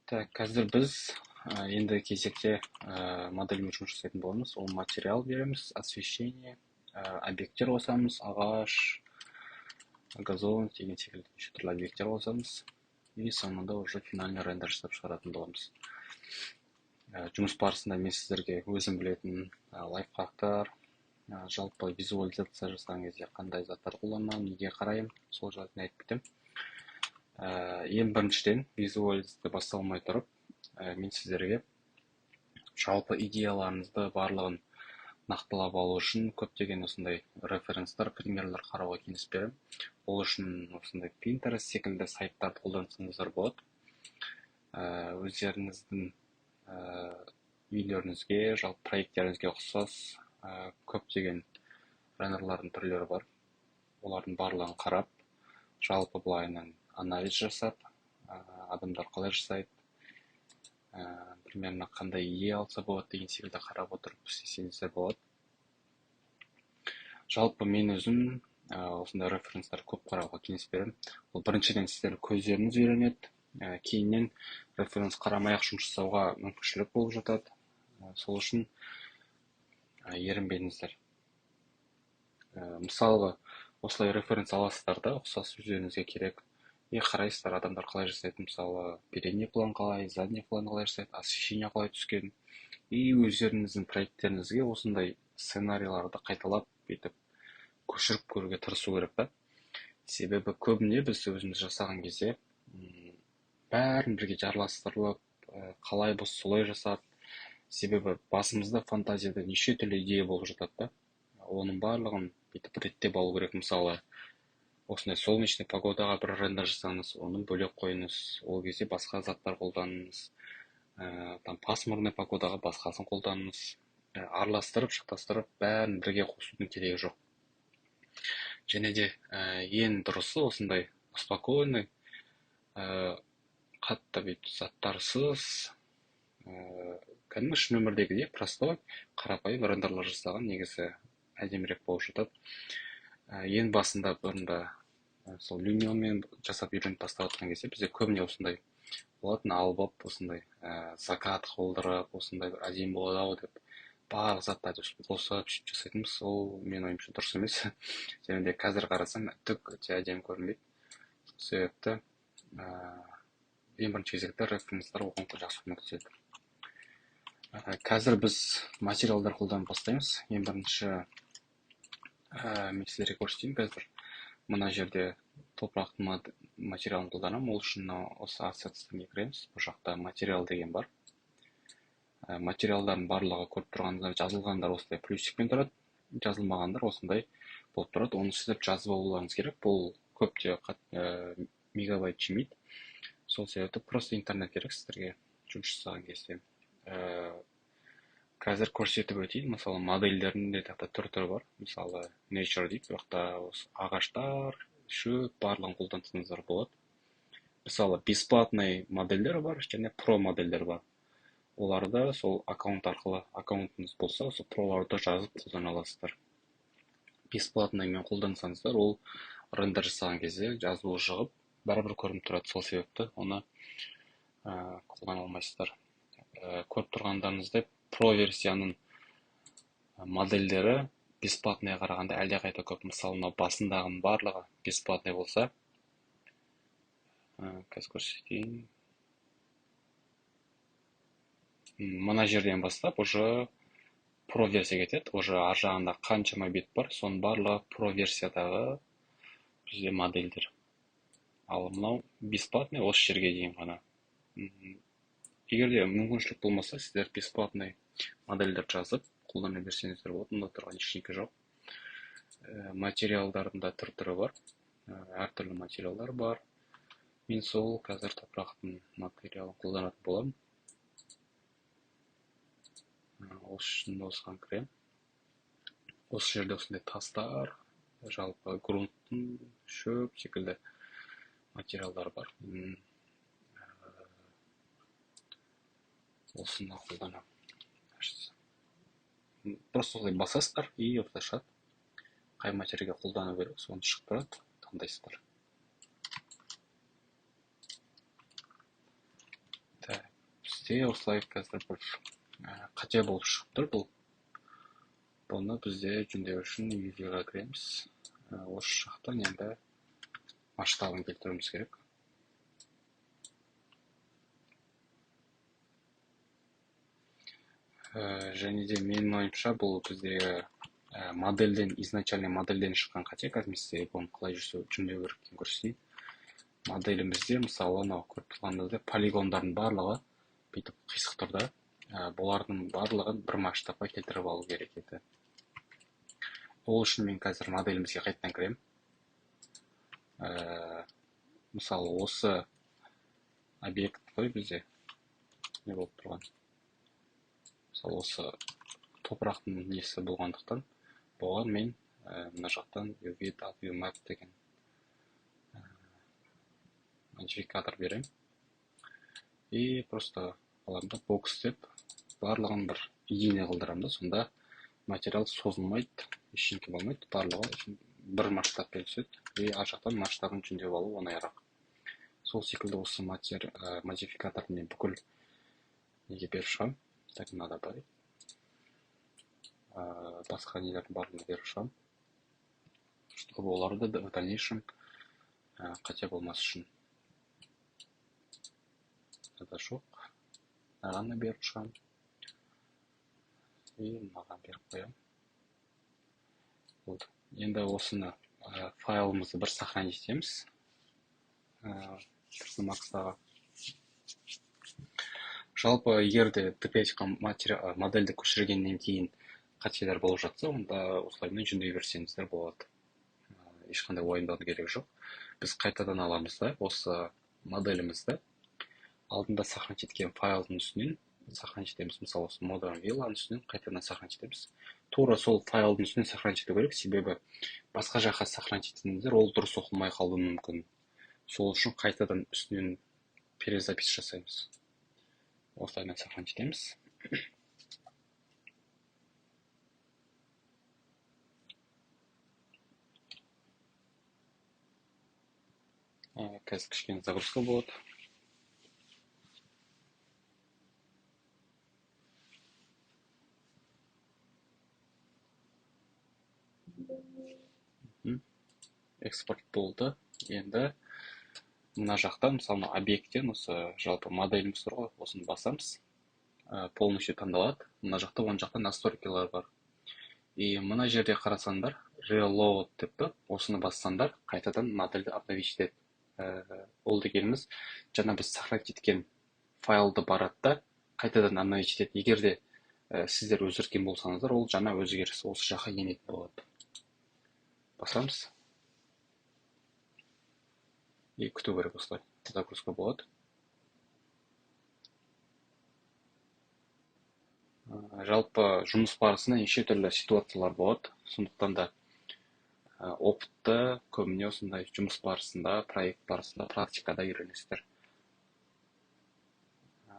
Так, қазір біз енді кезекте модельмен жұмыс жасайтын боламыз. Ол материал береміз, освещение, объекттер қосамыз, ағаш, газон деген секілді неше түрлі объекттер қосамыз. И соңында уже финальный рендер жасап шығаратын боламыз. Жұмыс барысында мен сіздерге өзім білетін лайфхактар, жалпы визуализация жасаған кезде қандай заттар қолданамын, неге қараймын, сол жайлы айтып кетемін. Ең біріншіден визуализация басталмай тұрып, мен сіздерге жалпы идеяларыңызды барлығын нақтылап алу үшін көптеген осындай референстар, примерлер қарауға кеңес беремін. Ол үшін осындай Pinterest секілді сайттарды қолдансаңыздар болады. Өздеріңіздің үйлеріңізге, жалпы проекттеріңізге ұқсас көптеген рендерлардың түрлері бар. Олардың барлығын қарап, жалпы былайынан анализ жасап, адамдар қалай жасайды, примерно қандай идея алса болады деген секілді қарап отырып істесеңіздер болады. Жалпы мен өзім осындай референстар көп қарауға кеңес беремін. Ол біріншіден сіздер көздеріңіз үйренеді, кейіннен референс қарамай-ақ жұмыс жасауға мүмкіншілік болып жатады. Сол үшін ерінбеңіздер. Мысалға, осылай референс аласыздар да, ұқсас өздеріңізге керек. Қарайсыздар, адамдар қалай жасайды, мысалы, передний план қалай, задний план қалай жасайды, освещение қалай түскен. И өздеріңіздің проекттеріңізге осындай сценарийларды қайталап, бүйтіп көшіріп көруге тырысу керек та. Себебі көбіне біз өзіміз жасаған кезде бәрін бірге жарластырылып, қалай біз солай жасап, себебі басымызда фантазияда неше түрлі идея болып жатады да. Оның барлығын бүйтіп реттеп алу керек. Мысалы, осындай солнечный погодаға бір рендер жасаңыз, оны бөлек қойыңыз, ол кезде басқа заттар қолданыңыз. Пасмурный погодаға басқасын қолданыңыз. Араластырып, шатастырып, бәрін бірге қосудың керегі жоқ. Және де ең дұрысы осындай спокойный, қатты бүйтіп заттарсыз, кәдімгі шын өмірдегідей простой, қарапайым рендерлер жасаған негізі әдемірек болып жатады. Ең басында бұрында сол Lumionмен жасап үйреніп баставатқан кезде бізде көбіне осындай болатын, алып осындай закат қылдырып, осындай бір әдемі болады-ау деп барлық заттарды қосып жасайтынбыз. Ол мен ойымша дұрыс емес. Және де қазір қарасам түк өте әдемі көрінбейді. Себепті ең бірінші кезекте референстар оқуға жақсы көмектеседі. Қазір біз материалдар қолданып бастаймыз. Ең бірінші мен сіздерге көрсетейін. Қазір мына жерде топырақтың материалын қолданамын. Ол үшін осы ассетстің кіреміз. Бұл жақта материал деген бар. Материалдардың барлығы көріп тұрғаныңыздар, жазылғандар осындай плюсикпен тұрады, жазылмағандар осындай болып тұрады. Оны сіздер жазып алуларыңыз керек. Бұл көпте мегабайт жемейді. Сол себепті просто интернет керек сіздерге жұмыс жасаған кезде. Қазір көрсетіп өтейін. Мысалы, модельдердің де түр-түрі бар. Мысалы, nature дейді, бірақта ағаштар, шөп, барлығын қолдансаңыздар болады. Мысалы, бесплатный модельдер бар, және про модельдер бар. Оларды сол аккаунт арқылы, аккаунтыңыз болса, сол проларды жазып қолдана аласыздар. Бесплатныймен қолдансаңыздар, ол рендер жасаған кезде жазуы жығып, бәрібір көрініп тұрады. Сол себепті оны қолдана алмайсыздар. Көріп тұрғандарыңыздай про версияның модельдері бесплатный қарағанда әлде қайта көп. Мысалы, басындағының барлығы бесплатный болса, қазір көрсетейін. Мына жерден бастап, уже про версия кетеді. Уже ар жағында қаншама бет бар, соның барлығы про версиядағы бізде модельдер. Ал мынау бесплатный осы жерге дейін ғана. Егер де мүмкіншілік болмаса, сіздер бесплатный модельдер жазып қолдана берсеңіздер болады. Мұнда тұрған ештеңе жоқ. Материалдарында түр-түрі бар. Әртүрлі материалдар бар. Мен сол қазір топырақтың материалын қолданатын боламын. Осы үшін осыған кірем. Осы жерде осындай тастар, жалпы грунттың, шөп секілді материалдар бар. Осыны қолданамын. Просто осылай басасыздар и осылай шығады. Қай материалға қолдану керек, соны шығып тұрады, таңдайсыздар. Так. бізде осылай қазір бір қате болып шығып тұр бұл. Бұны бізде жөндеу үшін видеоға кіреміз. Осы жақтан енді масштабын келтіруіміз керек. Және де менің ойымша бұл біздегі изначальный модельден шыққан қате. Қазір мен сізге бұны қалай жөндеу керек екенін көрсетейін. Моделімізде мысалы анау көріп тұрғаныңыздай полигондардың барлығы бүйтіп қисық тұр да. Бұлардың барлығын бір масштабқа келтіріп алу керек еді. Ол үшін мен қазір моделімізге қайтадан кіремін. Мысалы осы объект қой бізде не болып тұрған. Мысалы осы топырақтың несі болғандықтан бұған мен мына жақтан UV-WMap деген модификатор берем. И просто аламда бокс деп барлығын бір единый қылдырамын да, сонда материал созылмайды, ештеңке болмайды, барлығы бір масштабпен түседі. И ар жақтан масштабын жөндеп алу оңайырақ. Сол секілді осы модификаторды мен бүкіл неге беріп шығамын. Так, мынада бар. Басқа нелердің барлығын беріп шығамын. Чтобы оларды в дальнейшем қате болмас үшін. Мынада жоқ. Мынаған беріп шығамын. И мынаған беріп қоямын. Енді осыны файлымызды бір сохранить етеміз. Макстағы. Жалпы егерде TPS модельді көшіргеннен кейін қателер болып жатса, онда осылаймен жөндей берсеңіздер болады. Ешқандай уайымдаудың керегі жоқ. Біз қайтадан аламыз да, осы моделімізді алдында сохранить еткен файлдың үстінен сохранить етеміз. Мысалы, осы Modern Villa'ның үстінен қайтадан сохранить етеміз. Тура сол файлдың үстінен сохранить ету керек, себебі басқа жаққа сохранить етсеңіздер, ол дұрыс оқылмай қалуы мүмкін. Сол үшін қайтадан үстінен перезапись жасаймыз. Осылаймен сохранить етеміз. Қазір кішкене загрузка болады. Экспорт болды. Енді мына жақтан, мысалы, объекттен осы жалпы моделіміз тұр ғой, осыны басамыз. Полностью таңдалады. Мына жақта, оң жақта настройкалар бар. И мына жерде қарасаңдар, reload депті, осыны бассаңдар, қайтадан модельді обновить етеді. Ол дегеніміз, жаңа біз сохранить еткен файлды барады да, қайтадан обновить етеді. Егер де сіздер өзгерткен болсаңыздар, ол жаңа өзгеріс осы жаққа енетін болады. Басамыз. И күту керек осылай. Загрузка болады. Жалпы жұмыс барысында неше түрлі ситуациялар болады. Сондықтан да опытты көбіне осындай жұмыс барысында, проект барысында, практикада үйренесіздер.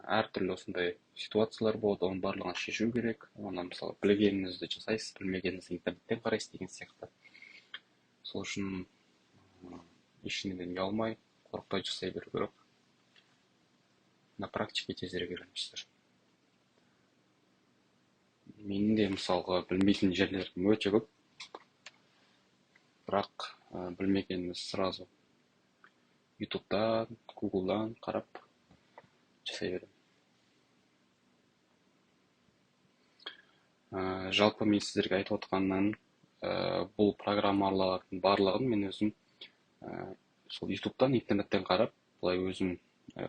Әртүрлі осындай ситуациялар болады, оның барлығын шешу керек. Оны мысалы білгеніңізді жасайсыз, білмегеніңізді интернеттен қарайсыз деген сияқты. Сол үшін ешнеден ұялмай, қорықпай жасай беру керек. На практике тезірек үйренесіздер. Менің де мысалға білмейтін жерлерім өте көп. Бірақ білмегеніміз сразу YouTube'дан, Google'дан қарап жасай беремін. Жалпы мен сіздерге айтып отқаннан бұл программалардың барлығын мен өзім сол YouTube'дан, интернеттен қарап, бұлай өзім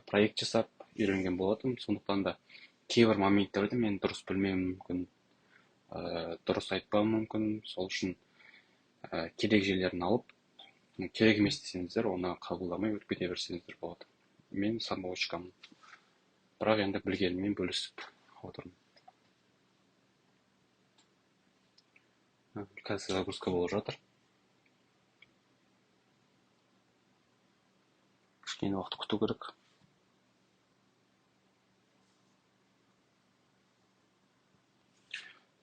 проект жасап үйренген болатым. Сондықтан да кейбір моменттерді мен дұрыс білмеуім мүмкін, дұрыс айтпауым мүмкін. Сол үшін керек жерлерін алып, керек емес десеңіздер, оны қабылдамай өтіп кете берсеңіздер болады. Мен самоучкамын. Бірақ енді білгеніммен бөлісіп отырмын. Қазір загрузка болып жатыр. Кішкене уақыт күту керек.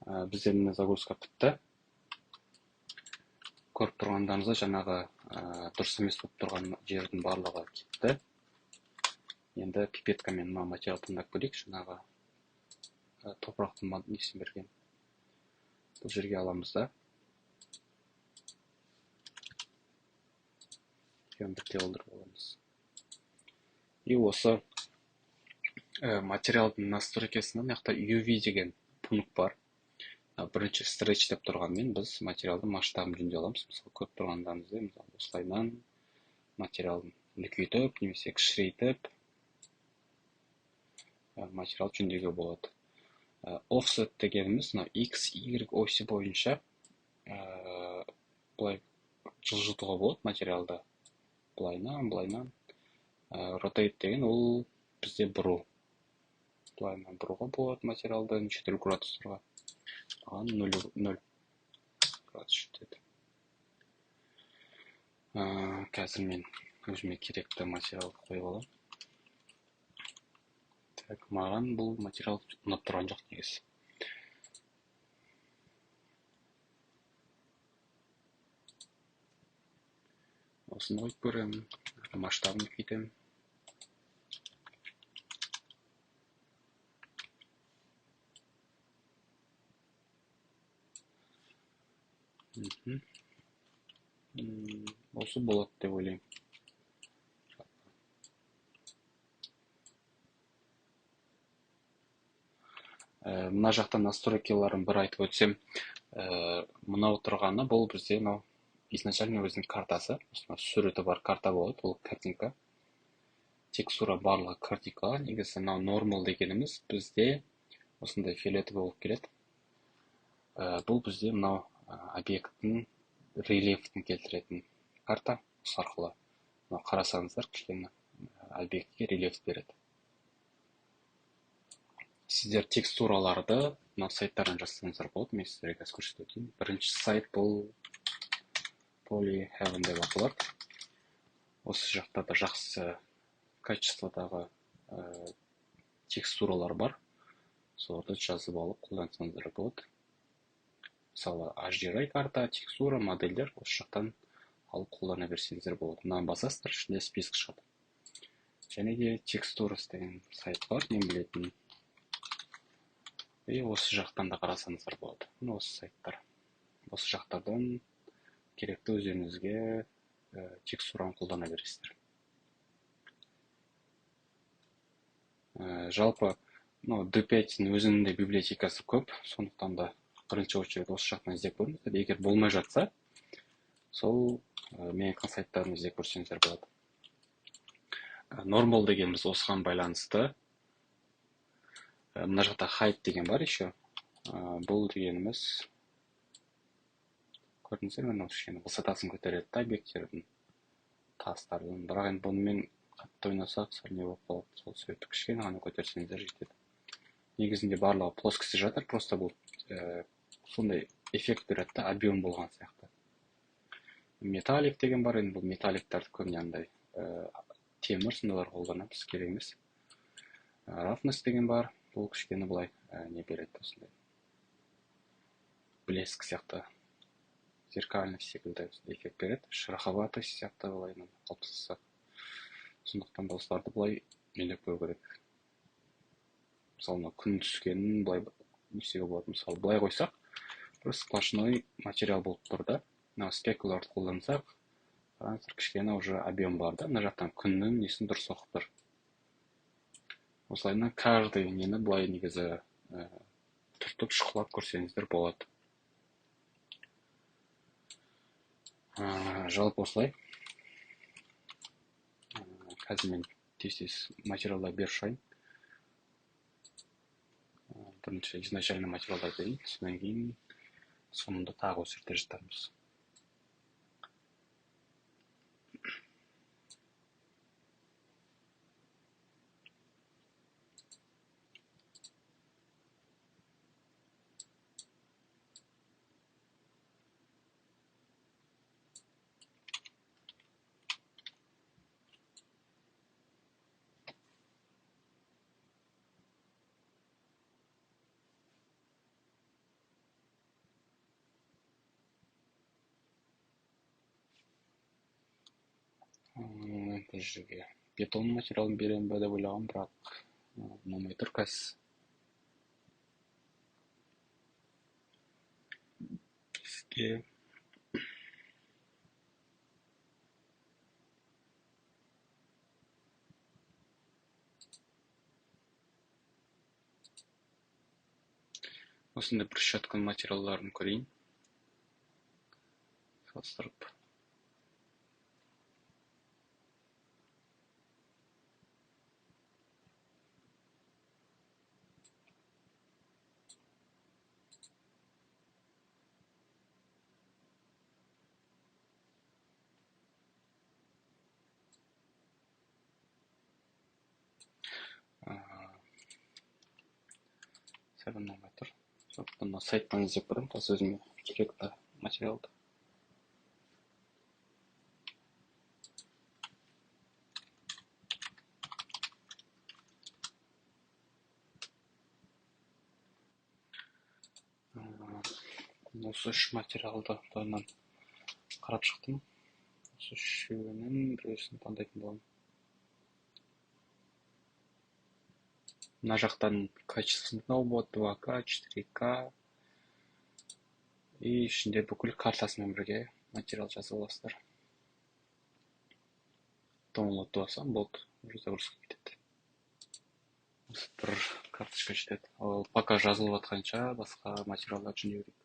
Бізде міне загрузка бітті. Көріп тұрғандарыңызда жаңағы дұрыс емес болып тұрған жердің барлығы кетті. Енді пипеткамен мына материалды таңдап көрейік, жаңағы топырақтың несін берген. Бұл жерге аламыз да. Бірте алдырып аламыз. И осы материалдың настройкасында мына жақта UV деген пункт бар. Бірінші стретч деп тұрғанмен біз материалдың масштабын жөндей аламыз. Мысалы, көріп тұрғандарыңыздай, мысалы, осылайдан материалын үлкейтіп, немесе кішірейтіп материал жөндеуге болады. Offset дегеніміз X, Y осі бойынша былай жылжытуға болады материалды. Былайнан. Rotate деген ол бізде бұру. Былайнан бұруға болады материалды неше түрлі градустарға. 0 градус жетеді. Қазір мен өзіме керекті материалды қойып аламын. Маған бұл материал ұнап тұрған жоқ негізі. Осыны қойып көремін, масштабын үлкейтемін. Осы болады деп ойлаймын. Мына жақтан настройкаларын бір айтып өтсем, мынау тұрғаны бұл бізде изначально өзінің картасы. Суреті бар карта болады, ол картинка. Текстура барлығы картинка. Негізі нормал дегеніміз бізде осындай фиолеті болып келеді. Бұл бізде мынау объекттің рельефін келтіретін карта. Осы арқылы қарасаңыздар, кішкене объектке рельеф береді. Сіздер текстураларды сайттардан жазсаңыздар болады. Мен сіздерге қазір көрсетіп өтейін. Бірінші сайт бұл Polyheaven деп аталады. Осы жақта да жақсы качестводағы текстуралар бар. Соларды жазып алып қолдансаңыздар болады. Мысалы, HDRI карта, текстура, модельдер осы жақтан алып қолдана берсеңіздер болады. Мынаны басасыздар, ішінде список шығады. Және де текстурас деген сайт бар, мен білетін. И осы жақтан да қарасаңыздар болады. Осы сайттар. Осы жақтардан керекті өздеріңізге текстураны қолдана бересіздер. Жалпы, D5-дің өзінің де библиотекасы көп, сондықтан да бірінші очередь осы жақтан іздеп көріңіздер. Егер болмай жатса, сол мен айтқан сайттарын іздеп көрсеңіздер болады. Normal дегеніміз осыған байланысты. Мына жақта height деген бар еще. Бұл дегеніміз көрдіңіздер, мен кішкене высотасын көтереді объекттердің, тастардың. Бірақ енді бұнымен қатты ойнасақ, сәл не болып қалады. Сол себепті кішкене ғана көтерсеңіздер жетеді. Негізінде барлығы плоскости жатыр, просто бұл сондай эффект береді, объем болған сияқты. Металлик деген бар, енді бұл металликтарды көбіне андай темір сындылар қолданамыз, керек емес. Roughness деген бар, бұл кішкене былай не береді осындай. Блеск сияқты, зеркальность секілді эффект береді. Шероховатость сияқты былай қалыптасса. Сондықтан достарды былай нелеп қою керек. Мысалы, күн түскенін былай несеге болады. Мысалы, былай қойсақ, бір сплошной материал болып тұрды. Спекуларды қолдансақ, кішкене уже объем бар да, мына жақтан күннің несін дұрыс оқып тұр. Осылайынан каждый нені былай негізі түртіп шұқылап көрсеңіздер болады. Жалпы осылай. Қазір мен тез материалдар беріп шығайын. Бірінші изначально материалдар берейін, содан кейін соңында тағы осы жерде жатармыз. Бұл жерге бетон материалын берем бе деп ойлагам, бирок болмой тур қазір. Бизге осындай брусчатканын материалдарын көрейин. Салыштырып. Сәл ұнамай тұр. Сондықтан мына сайттан іздеп көрейін, қазір өзіме керекті материалды. Осы үш материалды тойынан қарап шықтым. Осы үшеуінің біреусін таңдайтын боламын. Мына жақтан качествосын тыңдауға болады, 2К, 4К. И ішінде бүкіл картасымен бірге материал жазып аласыздар. Download бассам болды, уже загрузка кетеді. Бір карточка жетеді. Ал пока жазылып жатқанша басқа материалдар жинай берейік.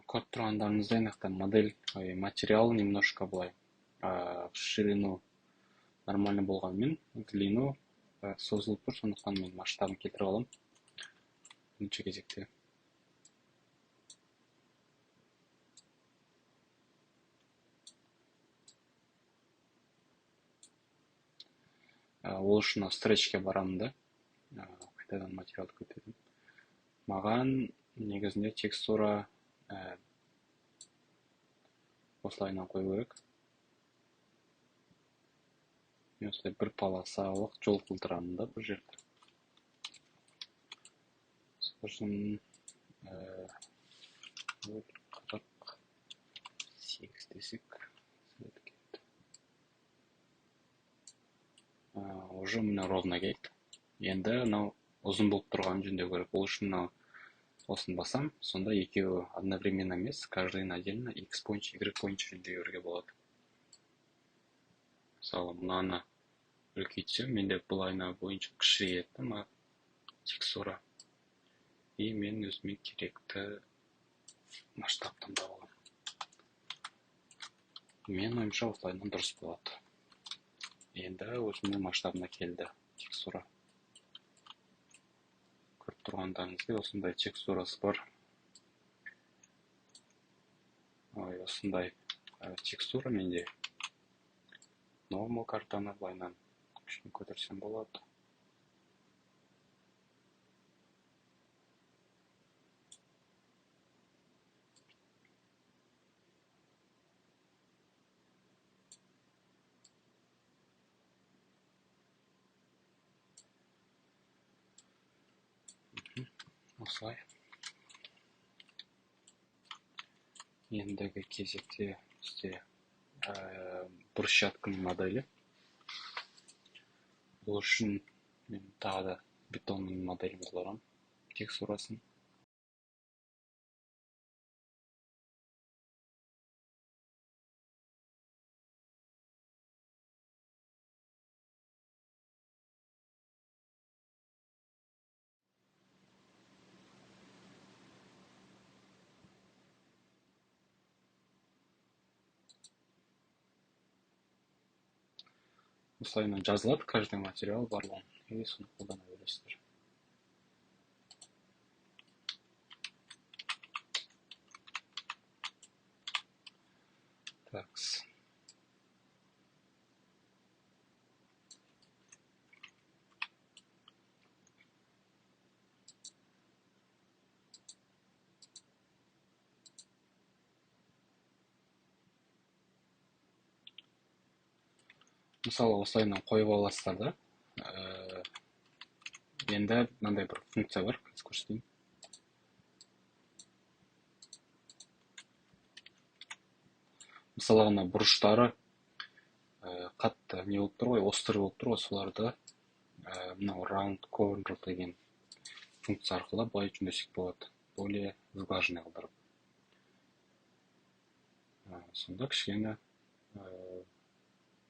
Көріп тұрғандарыңыздай мына модель, материал немножко былай в ширину нормально болғанмен, длину созылып тұр, сондықтан мен масштабын келтіріп аламын. Бірінші кезекте. Ол үшін стретчке барамын да, қайтадан материалды көтеремін. Маған негізінде текстура осылайынан қою керек. Мен осылай бір полосалық жол қылдырамын да бұл жерде. Сосын 2x десек уже мына ровно келді. Енді мынау ұзын болып тұрғанын жөндеу керек. Ол үшін мынау осыны басам, сонда екеуі одновременно емес, каждый отдельно x бойынша, y бойынша жөндеуге болады. Мысалы, мынаны үлкейтсем, менде бұл айна бойынша кішірейеді, ма текстура. И мен өзіме керекті масштаб таңдап аламын. Мен ойымша осылайынан дұрыс болады. Енді өзімнің масштабына келді текстура. Көріп тұрғандарыңыздай осындай текстурасы бар. Осындай текстура менде. Normal картаны былайынан кішкене көтерсем болады. Осылай. Ендігі кезекте бізде брусчатканың моделі. Бұл үшін мен тағы да бетонның моделін қолданамын, текстурасын. Осылайынан жазылады каждый материал барлығын, и соны қолдана бересіздер. Такс. Мысалы, осылайынан қойып аласыздар да. Енді мынандай бір функция бар, көрсетейін. Мысалы, ана бұрыштары қатты не болып тұр ғой, острый болып тұр ғой, соларды мынау round corner деген функция арқылы былай жөндесек болады. Более сглаженный қылдырып. Сонда кішкене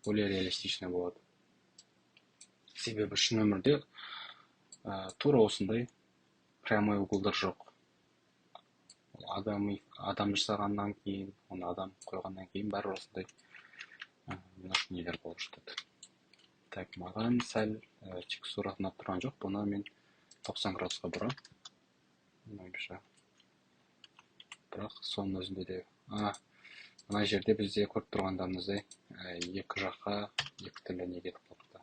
более реалистичный болады. Себебі шын өмірде тура осындай прямой углдар жоқ. Адам жасағаннан кейін, оны адам қойғаннан кейін бәрі осындай немножко нелер болып жатады. Так, маған сәл текстура ұнап тұрған жоқ. Бұны мен 90 градусқа бұрамын. Бірақ соның өзінде де мына жерде бізде көріп тұрғандарыңыздай екі жаққа екі түрлі не кетіп қалыпты.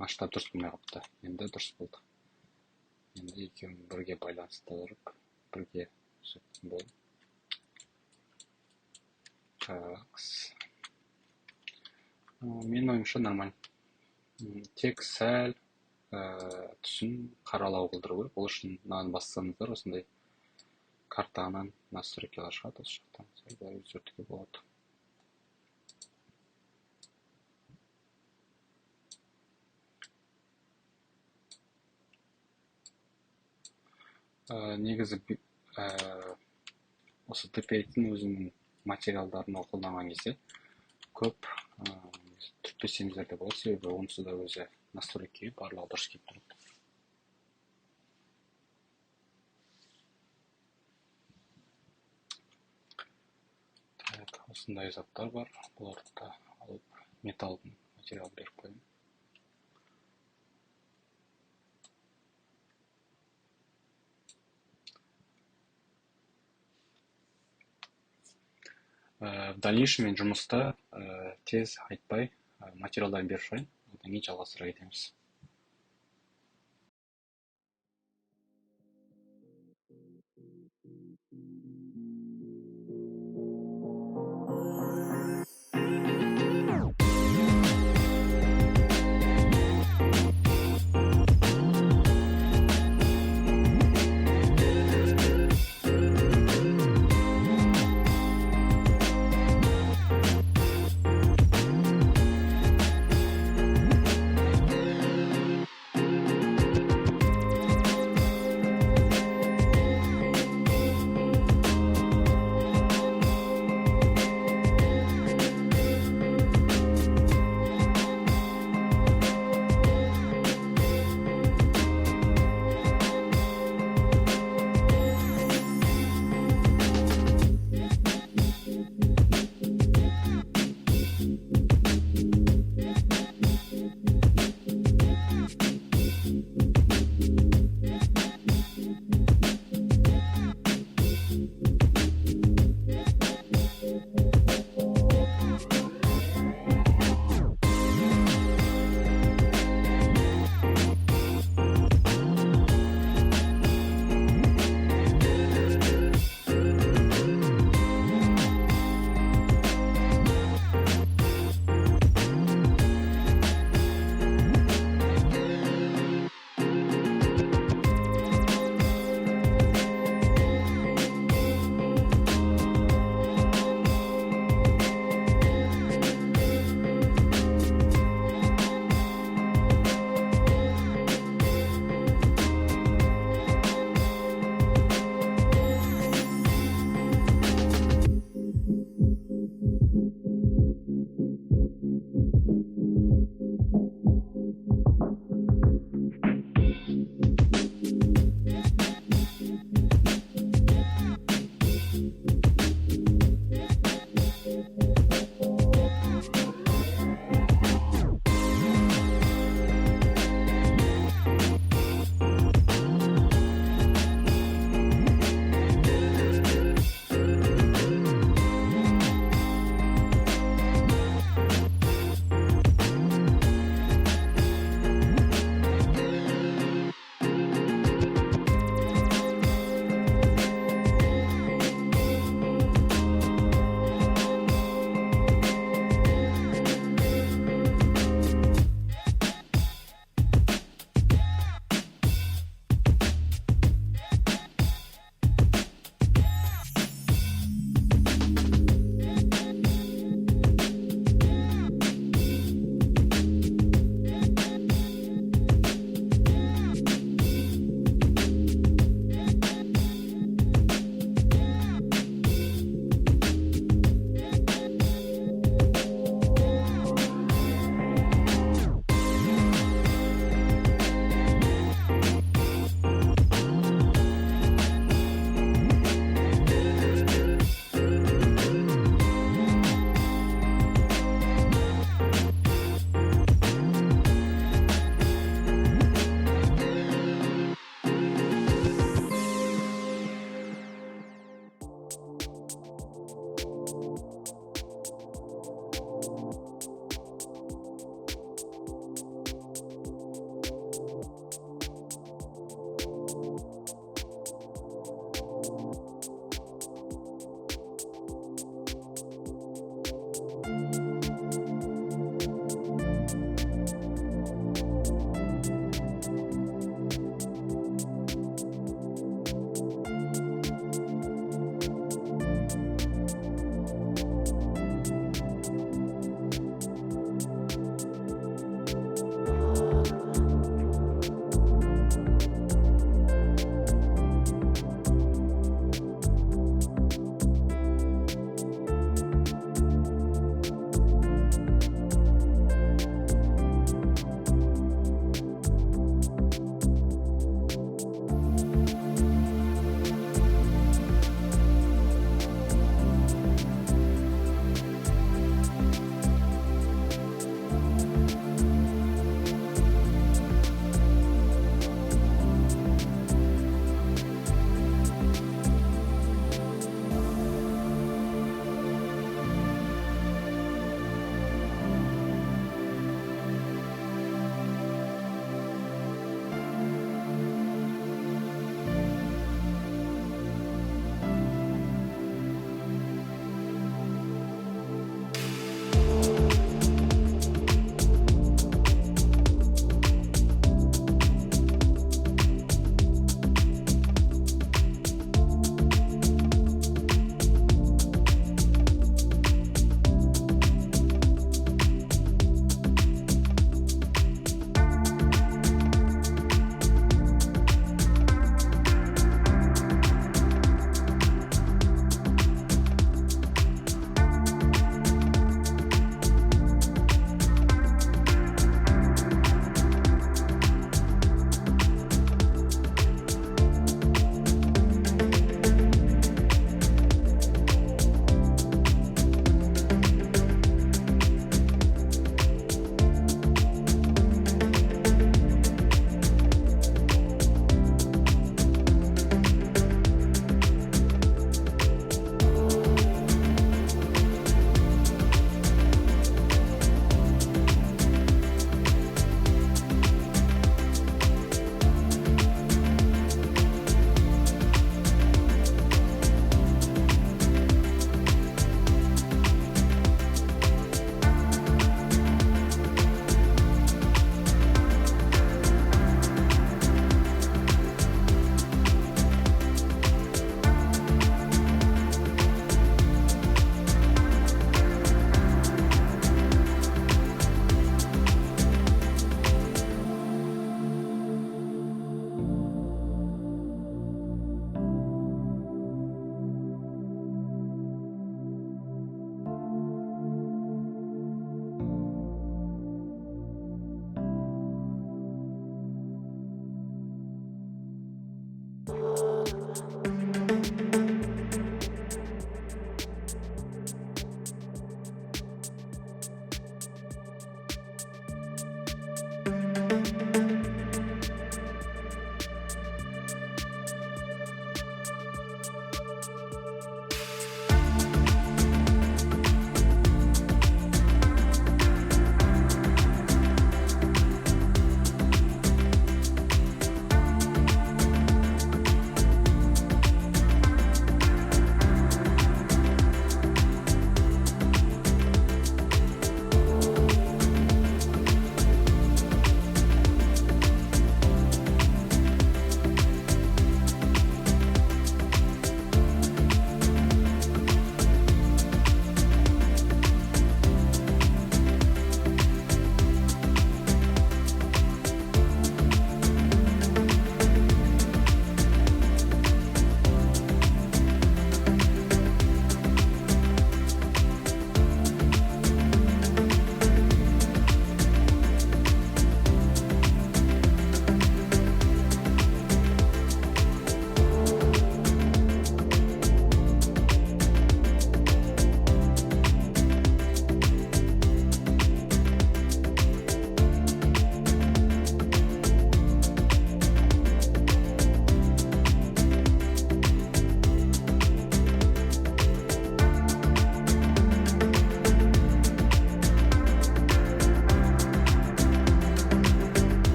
Масштаб дұрыс болмай қалыпты. Енді дұрыс болды. Енді екеуін бірге байланыстырып, бірге сөйткен болды. Такс. Мен ойымша нормаль. Тек сәл түсін қаралау қылдыру керек. Ол үшін мынаны бассаңыздар осындай картаның настройкалар шығады, осы жақтан сәл бәрі өзгертуге болады. Негізі осы TPA-дің өзінің материалдарын қолданған кезде көп түртпесеңіздер де болады, себебі онсыз да өзі настройкаға барлығы дұрыс келіп тұрады. Осындай заттар бар, бұларды да алып металдың материал беріп қойын. В дальнейшем мен жұмыста тез айтпай материалдарын беріп шығайын, одан кейін жалғастыра кетеміз.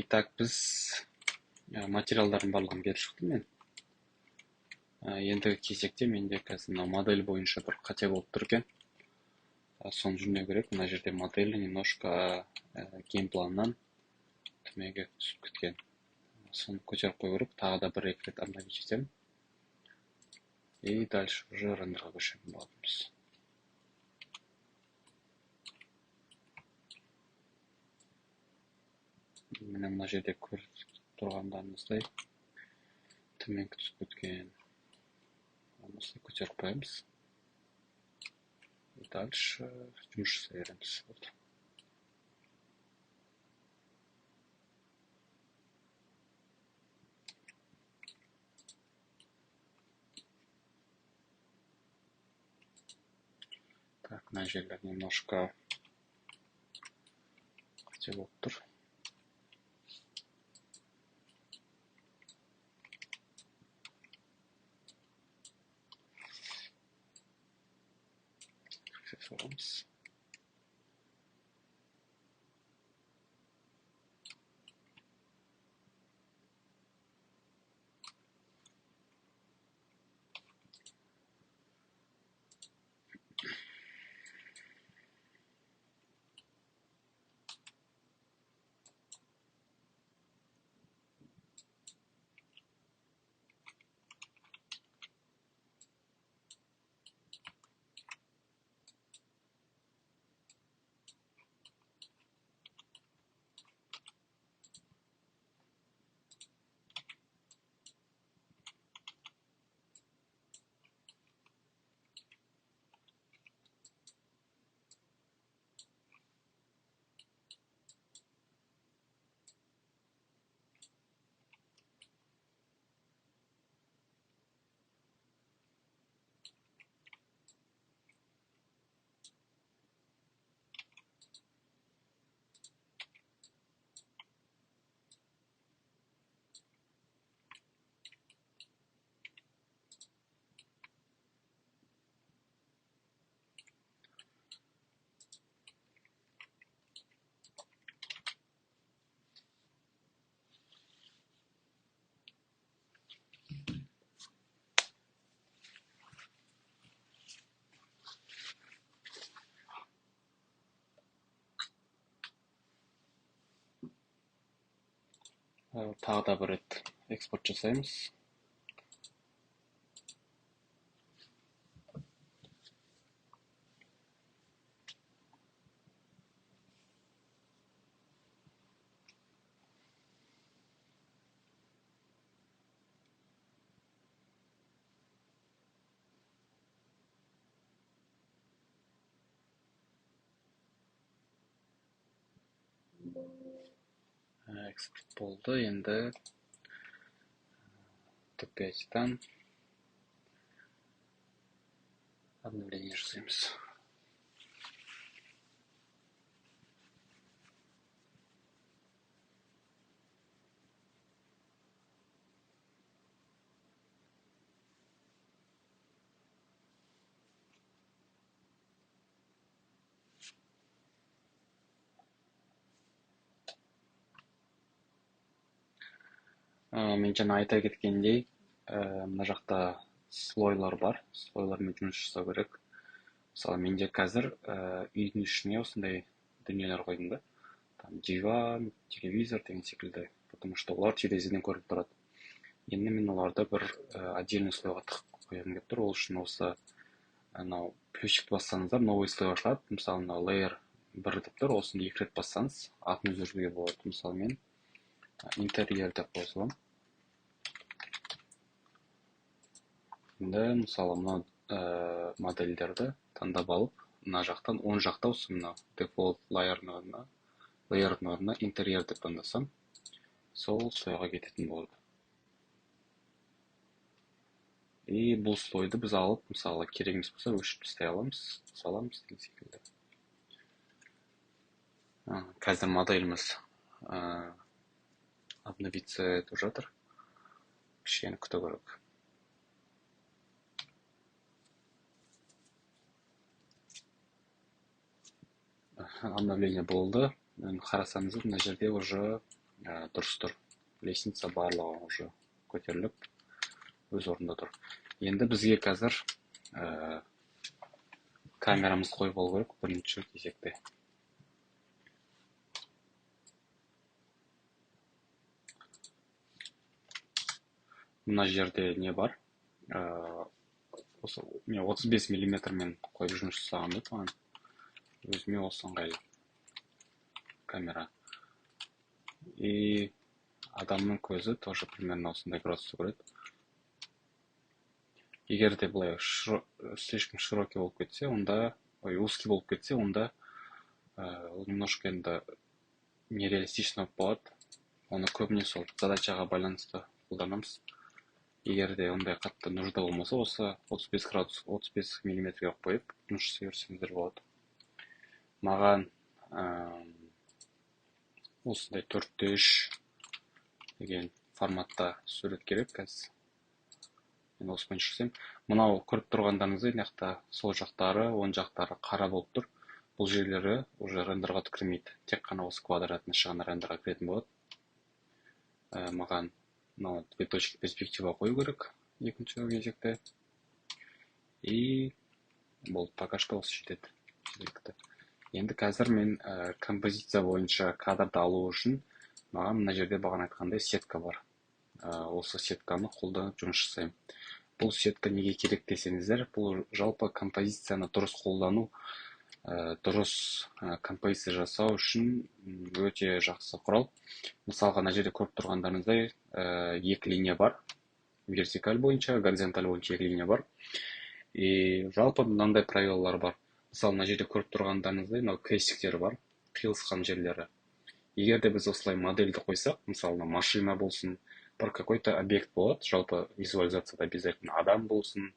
Итак, біз материалдардың барлығын беріп шықтым мен. Ендігі кезекте менде қазір мына модель бойынша бір қате болып тұр екен. Соны жөндеу керек. Мына жерде модель немножко геймпланнан төмеге түсіп кеткен. Соны көтеріп қою керек. Тағы да бір-екі рет обновить етемін. И дальше уже рендерға көшетін боламыз. Міне мына жерде көріп тұрғандарыңыздай төменгі түсіп кеткен. Осылай көтеріп қоямыз. И дальше жұмыс жасай береміз. Так, мына жерлер немножко қате болып тұр. Соғамыз. Тағы да бір рет экспорт жасаймыз. Экспорт болды. Енді Т5-тан обновление жасаймыз. Мен жаңа айта кеткендей, мына жақта слойлар бар. Слойлармен жұмыс жасау керек. Мысалы менде қазір үйдің ішіне осындай дүниелер қойдым да. Там диван, телевизор деген секілді, потому что олар терезеден көріп тұрады. Енді мен оларды бір отдельный слойға тығып қойғым келіп тұр. Ол үшін осы анау плюсчикті бассаңыздар новый слой ашылады. Мысалы мынау layer 1 деп тұр, осыны 2 рет бассаңыз атын өзгертуге болады. Мысалы мен интерьер деп қосыламын. Енді мысалы мына модельдерді таңдап алып, мына жақтан оң жақта осы мына default layer-ның орнына интерьер деп таңдасам, сол слойға кететін болады. И бұл слойды біз алып, мысалы керегіміз болса өшіріп тастай аламыз, саламыз деген секілді. Қазір моделіміз обновиться етіп жатыр. Кішкене күту керек. Обновление болды. Қарасаңыз, мына жерде уже дұрыс тұр. Лестница барлығы уже көтеріліп, өз орнында тұр. Енді бізге қазір камерамыз қойып алу керек бірінші кезекте. Мына жерде не бар? Осы мен 35 мм-мен қойып жұмыс жасағанды туған. Өзіме осы ыңғайлы камера. И адамның көзі тоже примерно осындай градусты көреді. Егер де былай слишком широкий болып кетсе, онда, узкий болып кетсе, онда немножко енді нереалистично болады. Оны көбіне сол задачаға байланысты қолданамыз. Егер де ондай қатты нужда болмаса, осы 35 мм-ге қойып жұмыс жасай берсеңіздер болады. Маған осындай 4:3 деген форматта сурет керек қазір. Мен осы бойынша жасаймын. Мынау көріп тұрғандарыңыздай, мына сол жақтары, оң жақтары қара болып тұр. Бұл жерлері уже рендерға кірмейді. Тек қана осы квадратный шығана рендерға кіретін болады. Маған мынау 2 точки перспектива қою керек екінші кезекте. И бұл пока что осы жетеді. Енді қазір мен композиция бойынша кадрды алу үшін маған мына жерде бағана айтқандай сетка бар. Осы сетканы қолданып жұмыс жасаймын. Бұл сетка неге керек десеңіздер, бұл жалпы композицияны дұрыс қолдану, дұрыс композиция жасау үшін өте жақсы құрал. Мысалға, мына жерде көріп тұрғандарыңыздай екі линия бар. Вертикаль бойынша, горизонталь бойынша екі линия бар. И жалпы мынандай правилалар бар. Мысалы, мына жерде көріп тұрғандарыңыздай мынау крестиктер бар, қиылысқан жерлері. Егер де біз осылай модельді қойсақ, мысалы машина болсын, бір какой-то объект болады, жалпы визуализацияда обязательно адам болсын,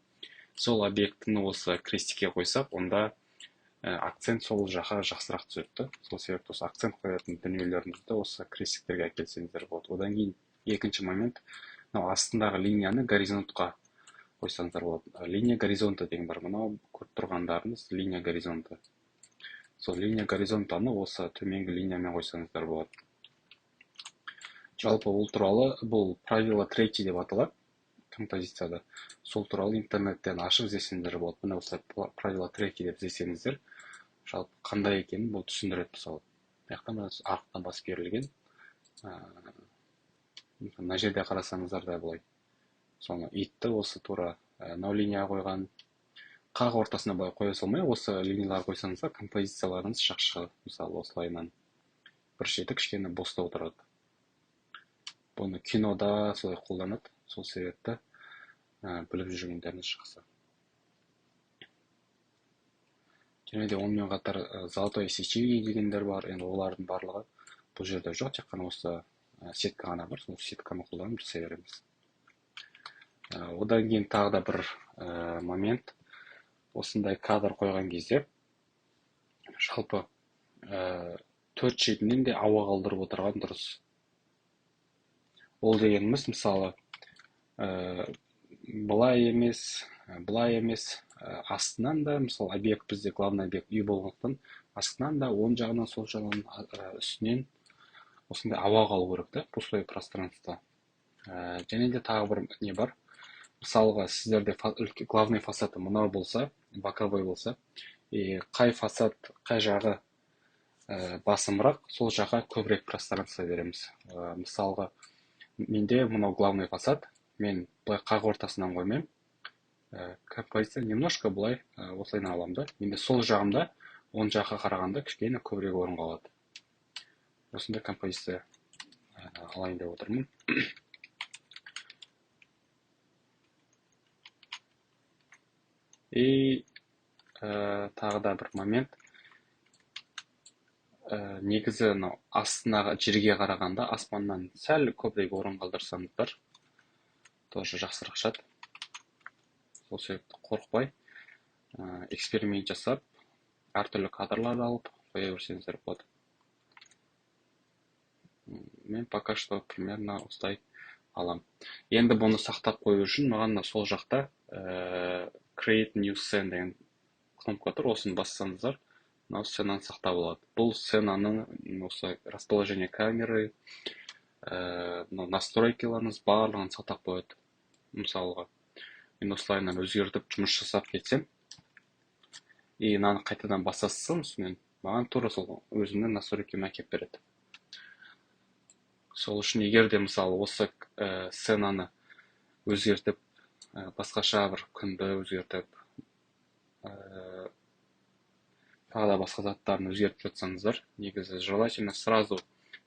сол объектіні осы крестикке қойсақ, онда акцент сол жаққа жақсырақ түседі. Сол себепті осы акцент қоятын дүниелеріңізді осы крестиктерге әкелсеңіздер болады. Одан кейін екінші момент, мынау астындағы линияны горизонтқа қойсаңыздар болады. Линия горизонта деген бар. Мынау көріп тұрғандарыңыз линия горизонта. Сол линия горизонтаны осы төменгі линиямен қойсаңыздар болады. Жалпы ол туралы, бұл правило 3 деп аталады композицияда. Сол туралы интернеттен ашып іздесеңіздер болады. Мына осы правило 3 деп іздесеңіздер, жалпы қандай екенін бұл түсіндіреді. Мысалы, артына басып берілген. Мына жерде қарасаңыздар да былай. Соны итті осы тура линияға қойған. Қақ ортасына былай қоя салмай, осы линиялар қойсаңыздар, композицияларыңыз жақсы. Мысалы, осылайынан бір шеті кішкене бостау тұрады. Бұны кинода солай қолданады. Сол себепті біліп жүргендеріңіз жақсы. Және де онымен қатар золотое сечение дегендер бар. Енді олардың барлығы бұл жерде жоқ, тек қана осы сетка ғана бар. Сол сетканы қолданып жасай береміз. Одан кейін тағы да бір момент. Осындай кадр қойған кезде жалпы 4 шетінен де ауа қалдырып отырған дұрыс. Ол дегеніміз, мысалы, былай емес, астынан да, мысалы, объект бізде главный объект үй болғандықтан, астынан да, оң жағынан, сол жағынан, үстінен осындай ауа қалу керек та, пустой пространство. Және де тағы бір не бар. мысалға сіздерде главный фасады мынау болса, боковой болса, қай фасад, қай жағы басымырақ, сол жаққа көбірек пространство береміз. Мысалға, менде мынау главный фасад, мен былай қақ ортасынан қоймаймын. Композиция немножко былай осылайынан аламын да. Менде сол жағымда, оң жаққа қарағанда кішкене көбірек орын қалады. Осындай композиция алайын деп отырмын. И тағы да бір момент. Негізі астына жерге қарағанда аспаннан сәл көбірек орын қалдырсаңыздар, тоже жақсырақ шығады. Сол себепті қорықпай, эксперимент жасап, әртүрлі кадрларды алып қоя берсеңіздер болады. Мен пока что примерно осылай алам. Енді бұны сақтап қою үшін маған сол жақта Create New Scene деген кнопка тұр, осыны бассаңыздар, мынау сценаны сақтап алады. Бұл сценаның осы расположение камеры, настройкаларыңыз барлығын сақтап қояды. Мысалға, мен осылайынан өзгертіп жұмыс жасап кетсем, и мынаны қайтадан басасам, маған тура сол өзімнің настройкама әкеп береді. Сол үшін егер де мысалы осы сценаны өзгертіп, басқаша бір күнді өзгертіп, тағы да басқа заттарын өзгертіп жатсаңыздар, негізі желательно сразу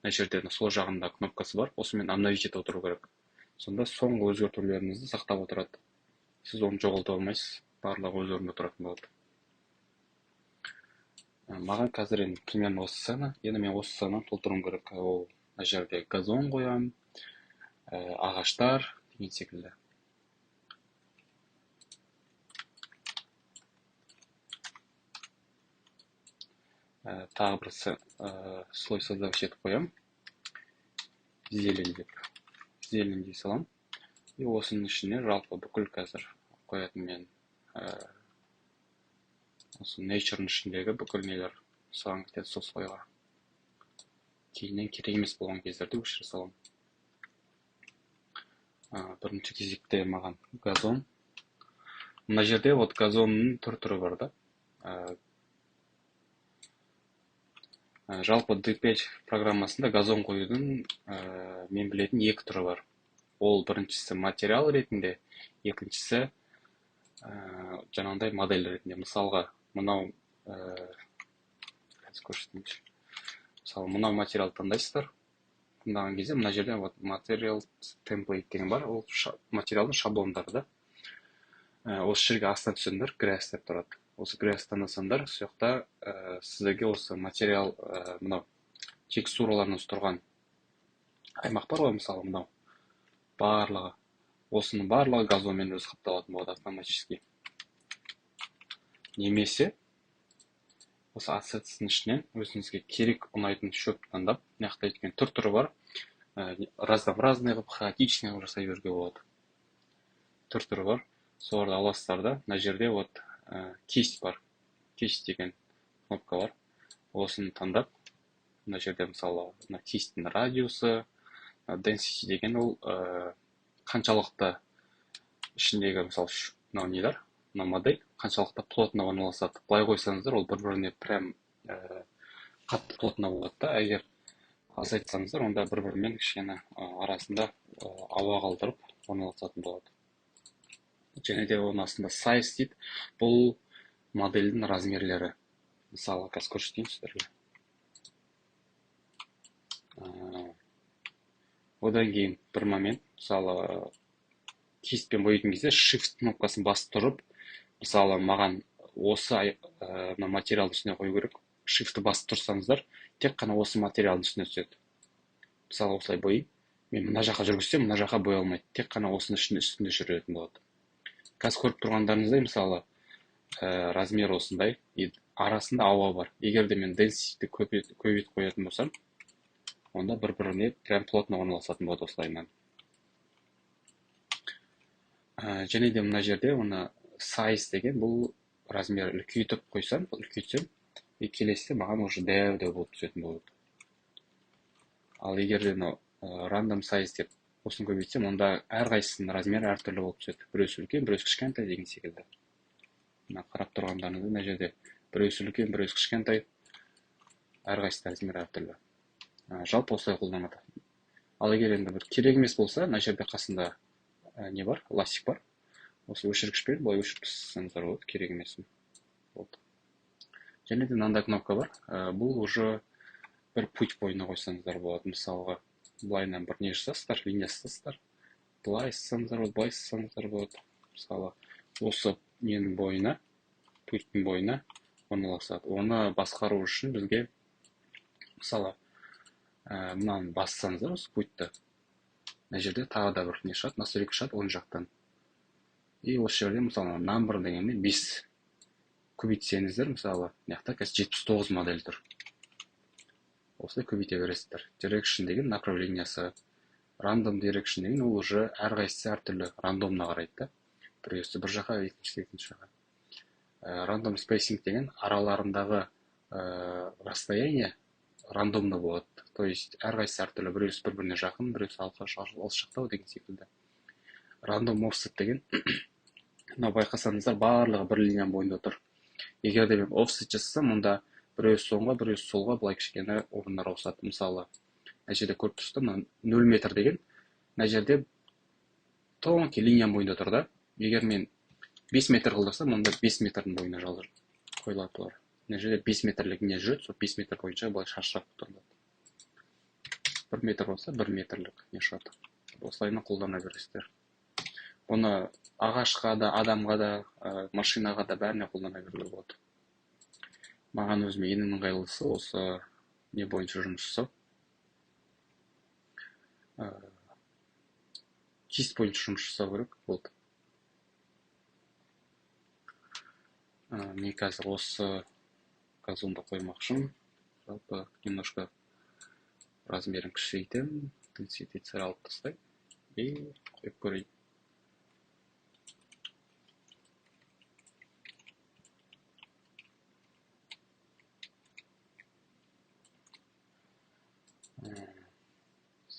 мына жерде сол жағында кнопкасы бар, осымен обновить етіп отыру керек. Сонда соңғы өзгертулеріңізді сақтап отырады. Сіз оны жоғалта алмайсыз, барлығы өз орнында тұратын болады. Маған қазір енді примерно осы сцена, енді мен осы сценаны толтыруым керек. Ол мына жерде газон қоям, ағаштар деген секілді. Тағы бір слой создавать етіп қоям. Зелень деп. Зелень дей салам. И осының ішіне жалпы бүкіл қазір қоятын мен осы nature-ның ішіндегі бүкіл нелер саған кетеді сол слойға. Кейіннен керек емес болған кездерде өшіре салам. Бірінші кезекте маған газон. Мына жерде вот газонның түрі бар да. Жалпы D5 программасында газон қоюдың мен білетін екі түрі бар. Ол біріншісі материал ретінде, екіншісі жаңағыдай модель ретінде. Мысалға, мынау мынау материал таңдайсыздар. Таңдаған кезде мына жерде материал template деген бар. Ол материалдың шаблондары да. Осы жерге астына түсіңдер, grass деп тұрады. Осы grass таңдасаңдар, сол жақта сіздерге осы материал мынау текстураларыңыз тұрған аймақ бар ғой, мысалы мынау барлығы. Осының барлығы газонмен өзі қапталатын болады автоматически. Немесе осы ассетсінің ішінен өзіңізге керек ұнайтын шөп таңдап, мынақты еткен түрі бар. Разнообразный қылып, хаотичный қылып жасай беруге болады. Түрі бар. Соларды аласыздар да, мына жерде вот кисть бар. Кисть деген кнопка бар. Осыны таңдап, мына жерде мысалы кистің радиусы, density деген ол қаншалықты ішіндегі мысалы мынау нелер, мына модель қаншалықты плотно орналасады. Былай қойсаңыздар, ол бір-біріне прям қатты плотно болады да. Егер азайтсаңыздар, онда бір-бірімен кішкене арасында ауа қалдырып орналасатын болады. Және де оның астында size дейді. Бұл модельдің размерлері. Мысалы, қазір көрсетейін сіздерге. Одан кейін бір момент, мысалы, кистпен боятын кезде shift кнопкасын басып тұрып, мысалы, маған осы материалдың үстіне қою керек. Shift-ті басып тұрсаңыздар, тек қана осы материалдың үстіне түседі. Мысалы, осылай бояйын. Мен мына жаққа жүргізсем, мына жаққа боя алмайды. Тек қана осының үстінде жүретін болады. Қазір көріп тұрғандарыңыздай, мысалы, размер осындай, арасында ауа бар. Егер де мен density-ті көбейтіп қоятын болсам, онда бір-біріне прям плотно орналасатын болады осылайынан. Және де мына жерде оны size деген бұл размер үлкейтіп қойсам, үлкейтсем, келесіде маған уже дәу болып түсетін болады. Ал егер де random size деп осыны көбейтсем, онда әрқайсысының размері әртүрлі болып түседі. Біреусі үлкен, біреусі кішкентай деген секілді. Мына қарап тұрғандарыңызда мына жерде біреусі үлкен, біреусі кішкентай, әрқайсысы размері әртүрлі. Жалпы осылай қолданады. Ал егер енді бір керек емес болса, мына жерде қасында не бар, ластик бар. Осы өшіргішпен былай өшіріп тастасаңыздар болады, керек емес. Болды. Және де мынандай кнопка бар. Бұл уже бір путь бойына қойсаңыздар болады. Мысалға, былайынан бір не жасасыздар, линия жасасыздар. Былай сызсаңыздар болады, былай сызсаңыздар болады. Мысалы, осы ненің бойына, пульттің бойына орналасады. Оны басқару үшін бізге, мысалы, мынаны бассаңыздар осы пультті. Мына жерде тағы да бір не шығады, настройка шығады оң жақтан. И осы жерде, мысалы, number дегенмен 5 көбейтсеңіздер, мысалы, мынаяқта қазір 79 модель тұр. Осылай көбейте бересіздер. Direction деген направлениясы, random direction деген ол уже әрқайсысы әртүрлі рандомна қарайды да. Біреусі бір жаққа, екіншісі екінші жаққа. Random spacing деген араларындағы расстояние рандомды болады. То есть әрқайсысы әртүрлі, біреусі бір-біріне жақын, біреусі алшақтау деген секілді. Random offset деген мына байқасаңыздар барлығы бір линияның бойында тұр. Егер де мен offset жасасам, онда біреусі соңға, біреусі солға былай кішкене орындар ауысады. Мысалы, мына жерде көріп тұрсыздар, 0 метр деген мына жерде тонкий линияның бойында тұр да. Егер мен 5 метр қылдырсам, онда 5 метрдің бойына қойылады бұлар. Мына жерде 5 метрлік не жүреді, сол 5 метр бойынша былай шашырап тұрады. 1 метр болса, 1 метрлік не шығады. Осылайына қолдана бересіздер. Оны ағашқа да, адамға да, машинаға да бәріне қолдана беруге болады. Маған өзіме ең ыңғайлысы осы не бойынша жұмыс жасау. Чист бойынша жұмыс жасау керек болды. Мен қазір осы газонды қоймақшым. Жалпы немножко размерін кішірейтем, интенситет алып тастайын и қойып көрейін.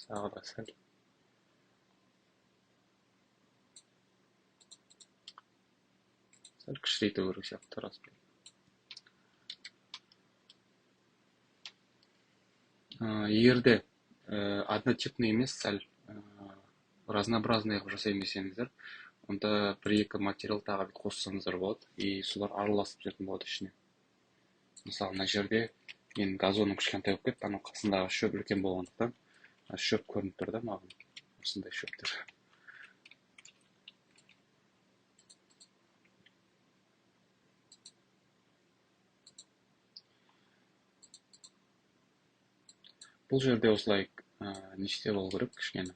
Сағы да сәл. Сәл кішірейту керек сияқты размер. Егерде однотипный емес, сәл разнообразный жасаймын десеңіздер, онда бір-екі материал тағы қоссаңыздар болады, и солар араласып жүретін болады ішіне. Мысалы, мына жерде мен газоным кішкентай болып кетті, анау қасындағы шөп үлкен болғандықтан, шөп көрініп тұр да маған. Осындай шөптер. Бұл жерде осылай не істеп алу керек кішкене.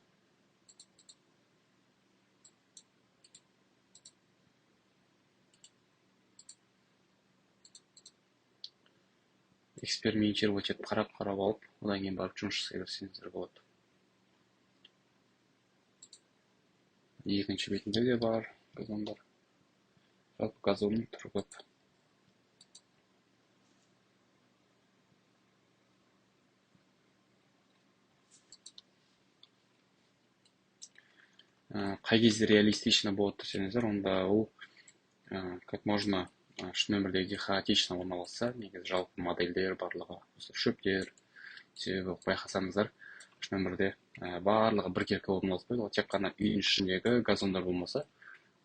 Экспериментировать етіп, қарап алып, одан кейін барып жұмыс жасай берсеңіздер болады. Екінші бетінде де бар газондар. Жалпы газонның түрі көп. Қай кезде реалистично болады десеңіздер, онда ол как можно шын өмірдегі хаотично орналасса, негізі жалпы модельдер барлығы, шөптер, себебі байқасаңыздар, шын өмірде барлығы біркелкі орналаспайды, тек қана үйдің ішіндегі газондар болмаса,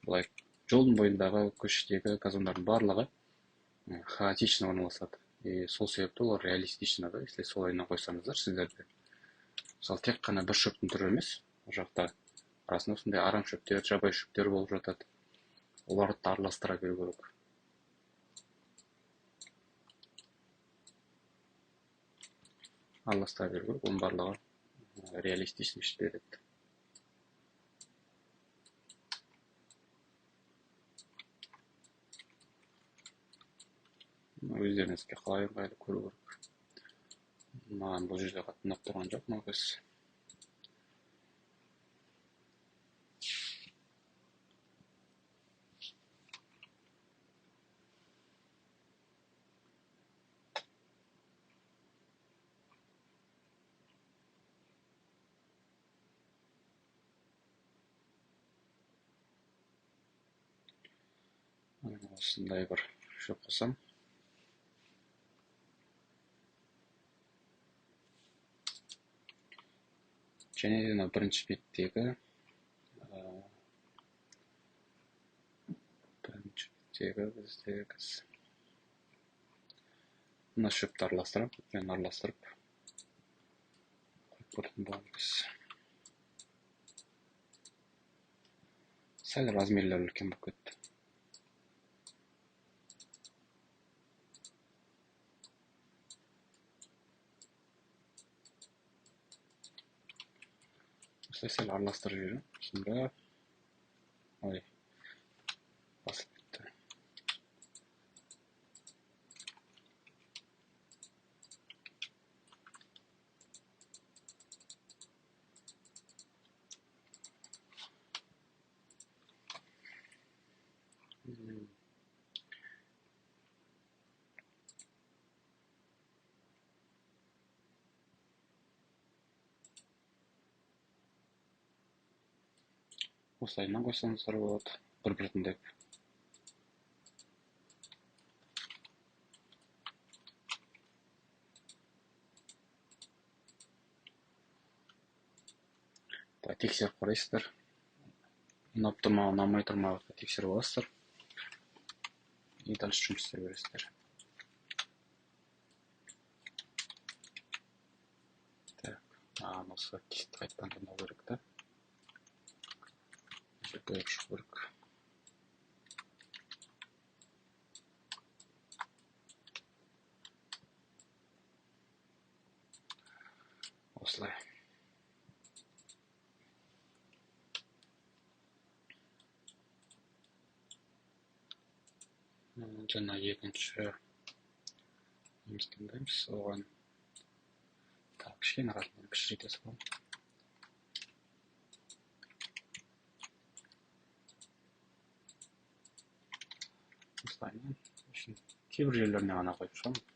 былай жолдың бойындағы көшедегі газондардың барлығы хаотично орналасады. И сол себепті олар реалистично да, если солайына қойсаңыздар сіздерде. Мысалы, тек қана бір шөптің түрі емес, ол жақта арасында осындай арам шөптер, жабайы шөптер болып жатады. Оларды араластыра беру керек. Араластыра беру керек, оның барлығы реалистично береді. Өздеріңізге қалай ыңғайлы көру керек. Маған бұл жерде қатты ұнап тұрған жоқ, мағыз. осындай бір шөп қосам. Және де бірінші беттегі біз мына шөпті араластырып қойып көретін боламыз. Сәл размерлері үлкен болып кетті. Осылай сәл араластырып жіберем. Сонда басылып кетті. Осылайынан қойсаңыздар болады, бір-біртіндеп. Тексеріп қарайсыздар. Ұнап тұр ма, ұнамай тұр ма тексеріп аласыздар. И дальше жұмыс істей бересіздер. Осы кесті қайтадан таңдау керек та. Бөліп шығу керек. Осылай. Жаңа екінші неміз таңдаймыз. Оған кішкене размерін кішірейте саламын. Осылайынан кейбір жерлеріне ғана қойып шығамын.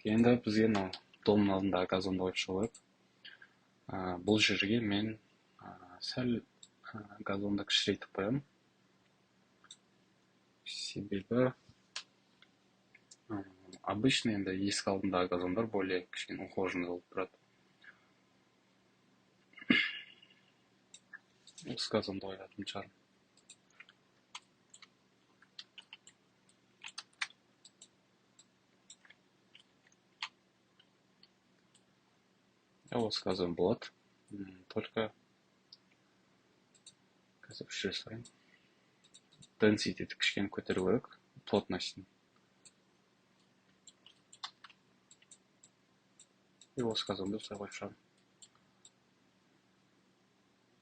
Енді бізге домның алдындағы газонды қойып шығу керек. Бұл жерге мен сәл газонды кішірейтіп қоямын. Себебі обычно енді есік алдындағы газондар более кішкене ухоженный болып тұрады. Осы газонды қоятын шығармын. Осы газон болады. Только қазір үш рет сұрайын. Density кішкене көтеру керек, плотностьін. И осы газонды осылай қойып шығамын.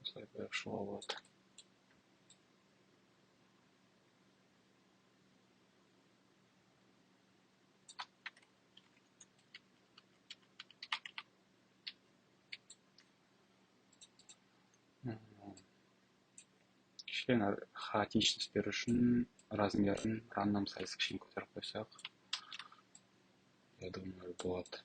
Осылай қойып шығуға болады. Кішкене хаотичность беру үшін размерін random size кішкене көтеріп қойсақ, я думаю, болады.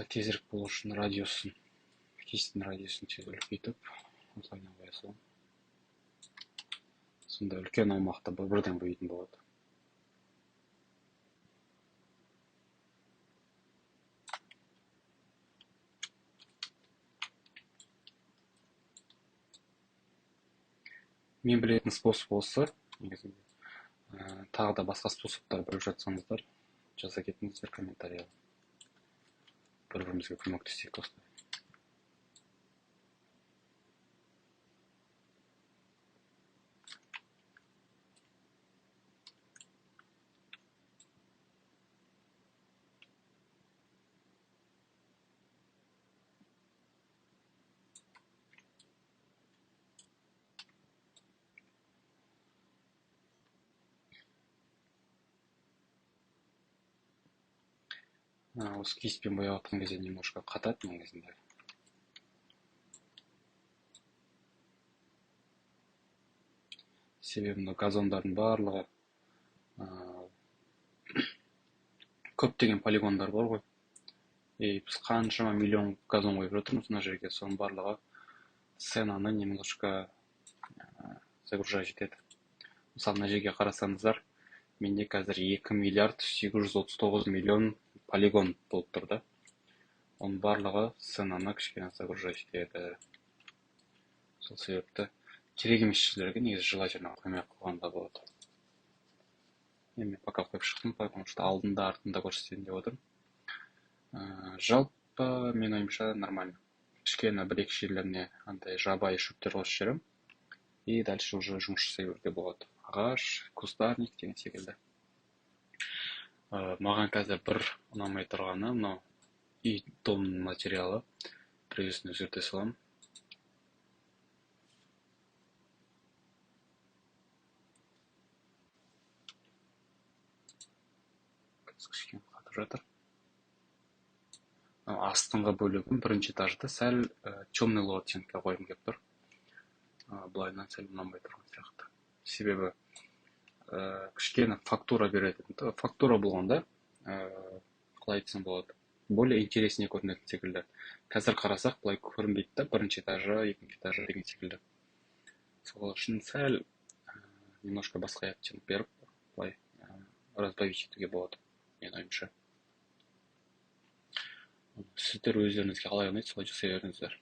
Тезірек болу үшін кестің радиусын тез үлкейтіп, осылайынан қоя саламын. Сонда үлкен аумақты бірден боятын болады. мен білетін способ осы негізінде. Тағы да басқа способтар біліп жатсаңыздар жаза кетіңіздер комментарияға, бір бірімізге көмектесейік осылай. Осы киіспен бояп жатқан кезде немножко қатады негізінде. Себебі мына газондардың барлығы көптеген полигондар бар ғой. Біз қаншама миллион газон қойып жатырмыз мына жерге, соның барлығы сценаны немножко загружать етеді. Мысалы, мына жерге қарасаңыздар, менде қазір 2 миллиард 839 миллион полигон болып тұр да. Оның барлығы сценаны кішкене загружать етеді. Сол себепті керек емес жерлерге негізі желательно қоймай қойғанда болады. Мен пока қойып шықтым, потому что алдында артында көрсетейін деп отырмын. Жалпы мен ойымша нормально. Кішкене бір-екі жерлеріне андай жабайы шөптер қосып жіберемін. И дальше уже жұмыс жасай беруге болады. Ағаш, кустарник деген секілді. Маған қазір бір ұнамай тұрғаны мынау үй домның материалы. Біреуісін өзгерте саламын. Кішкене қатып жатыр. Астыңғы бөлігін бірінші этажда сәл темный оттенкке қойғым келіп тұр. Былайынан сәл ұнамай тұрған сияқты. Себебі кішкене фактура береді. Фактура болғанда қалай айтсам болады, более интереснее көрінетін секілді. Қазір қарасақ былай көрінбейді да, бірінші этажы, екінші этажы деген секілді. Сол үшін сәл немножко басқа оттенк беріп, былай разбавить етуге болады, мен ойымша. Сіздер өздеріңізге қалай ұнайды, солай жасай беріңіздер.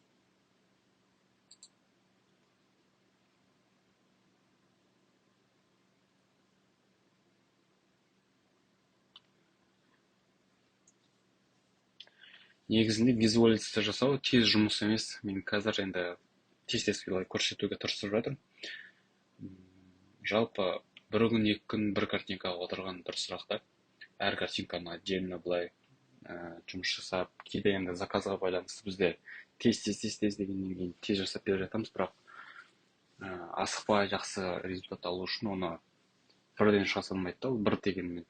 Негізінде визуализация жасау тез жұмыс емес. Мен қазір енді тез көрсетуге тырысып жатырмын. Жалпы бір күн, 2 күн бір картинкаға отырған дұрысырақ та. Әр картинканы отдельно былай жұмыс жасап, кейде енді заказға байланысты бізде тез дегеннен кейін тез жасап бере жатамыз, бірақ асықпай жақсы результат алу үшін оны бірден шыға салмайды да, бір дегенмен.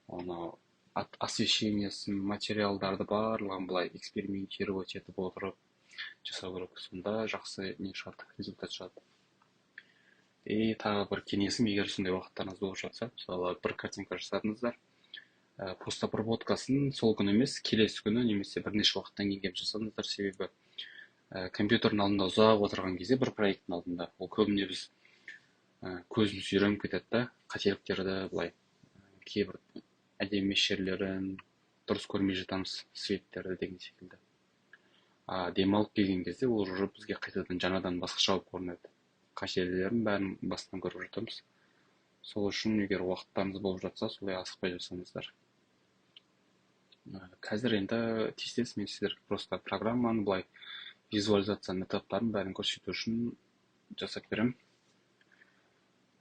Оны освещениесін, материалдарды барлығын былай экспериментировать етіп отырып жасау керек. Сонда жақсы не шығады, результат шығады. И тағы бір кеңесім, егер сондай уақыттарыңыз болып жатса, мысалы бір картинка жасадыңыздар, постобработкасын сол күні емес, келесі күні немесе бірнеше уақыттан кейін келіп жасадыңыздар. Себебі компьютердің алдында ұзақ отырған кезде, бір проекттің алдында, ол көбіне біз көзіміз үйреніп кетеді да, қателіктерді былай кейбір әдемі емес жерлерін дұрыс көрмей жатамыз, светтерді деген секілді. Демалып келген кезде ол уже бізге қайтадан жаңадан басқаша болып көрінеді. Қателіктерін бәрін бастан көріп жатамыз. Сол үшін егер уақыттарыңыз болып жатса, солай асықпай жасаңыздар. Қазір енді тез мен сіздерге просто программаны былай визуализацияның этаптарын бәрін көрсету үшін жасап беремін.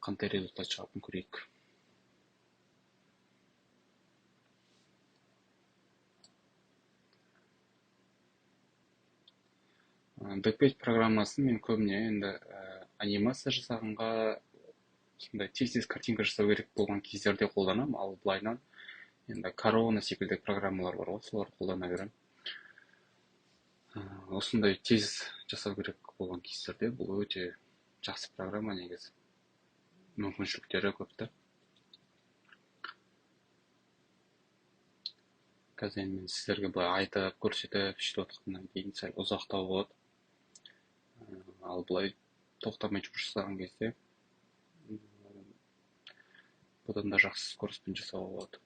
Қандай результат шығатынын көрейік. Backpage программасын мен көбіне енді анимация жасағанға, сондай тез картинка жасау керек болған кездерде қолданамын, ал былайынан енді корона секілді программалар бар ғой, соларды қолдана беремін. Осындай тез жасау керек болған кездерде бұл өте жақсы программа негізі. Мүмкіншіліктері көпті. Қазір мен сіздерге былай айтып, көрсетіп, сөйтіп отқаннан кейін сәл ұзақтау болады. Ал былай тоқтамай жұмыс жасаған кезде бұдан да жақсы скоростьпен жасауға болады.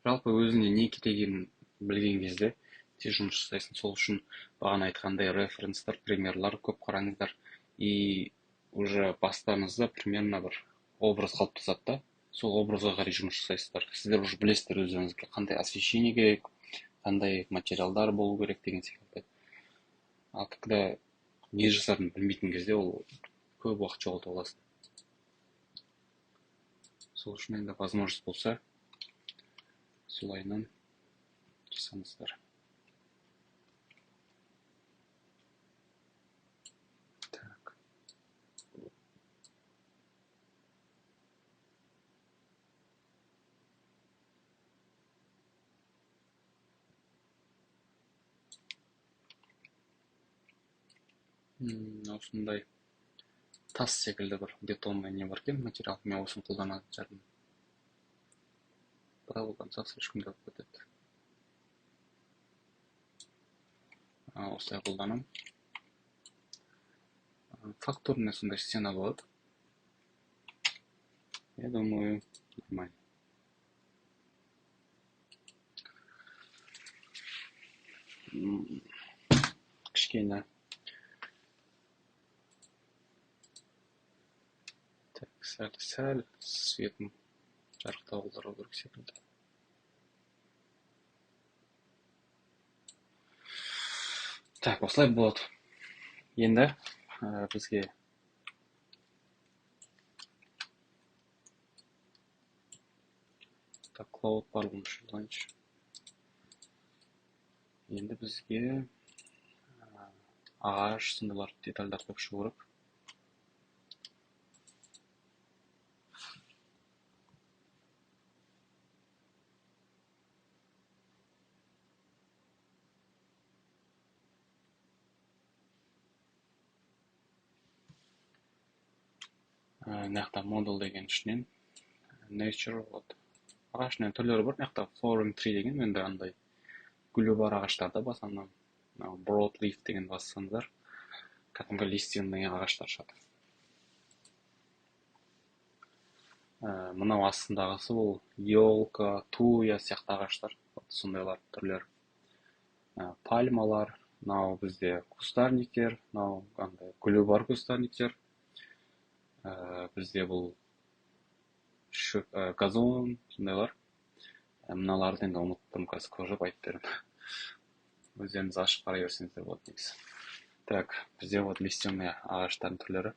жалпы өзіне не керегін білген кезде тез жұмыс жасайсың. Сол үшін бағана айтқандай референстер, примерлар көп қараңыздар. И уже бастарыңызда примерно бір образ қалыптасады да, сол образға қарай жұмыс жасайсыздар. Сіздер уже білесіздер өздеріңізге қандай освещение керек, қандай материалдар болу керек деген секілді. Ал когда не жасарын білмейтін кезде ол көп уақыт жоғалтып аласың. Сол үшін енді возможность болса, солайынан жасаңыздар. Так. Осындай тас секілді бір бетонный не бар екен, материал. Мен осыны қолданатын шығармын. Бірақ қолдансақ слишком көп кетеді. Осылай қолданам. Фактурная сондай стена болады. Я думаю, нормально. Кішкене. Так, сәл светін жарықтау қолдыру керек секілді. Так, осылай болады. Енді бізге так, Cloud барлығын шылайыншы. Енді бізге ағаш сындылар детальдар көп шығу керек. Нақта model деген ішінен nature болады. Ағашынан түрлері бар. Нақта flooring tree деген енді андай гүлі бар ағаштарда басамын. Broadleaf деген бассаңыздар, кәдімгі листьенный ағаштар шығады. Мынау астындағысы ол елка, туя сияқты ағаштар, сондайлар түрлер. Пальмалар, мынау бізде кустарниктер, мынау андай гүлі бар кустарниктер. Бізде бұл газон, сондайлар. Мыналарды енді ұмыттым, қазір көжіп айтып беремін. Өздеріңіз ашып қарай берсеңіздер болады негізі. Так, бізде вот листьенный ағаштардың түрлері.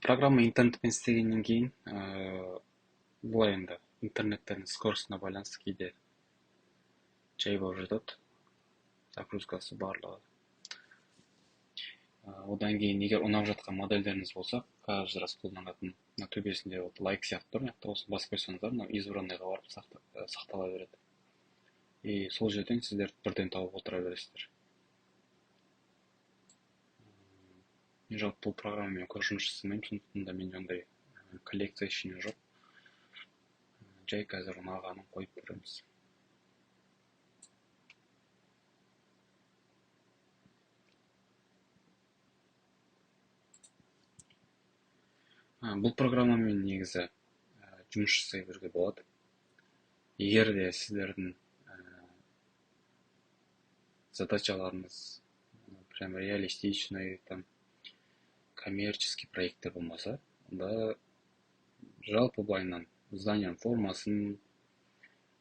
Программа интернетпен істегеннен кейін, бұлай енді интернеттің скоростына байланысты кейде жай болып жатады. Загрузкасы барлығы. Одан кейін егер ұнап жатқан модельдеріңіз болса, каждый раз қолданатын төбесінде лайк сияқты тұр, нақты осы басып қойсаңыздар, избранныйға барып сақтала береді. И сол жерден сіздер бірден тауып отыра бересіздер. Мен жалпы бұл программамен көп жұмыс жасамаймын, сондықтан да мен ондай коллекция ішіне жоқ. Жай қазір ұнағанын қойып көреміз. Бұл программамен негізі жұмыс жасай беруге болады. Егер де сіздердің задачаларыңыз прям реалистичный, там коммерческий проекттер болмаса, онда жалпы былайынан зданияның формасын,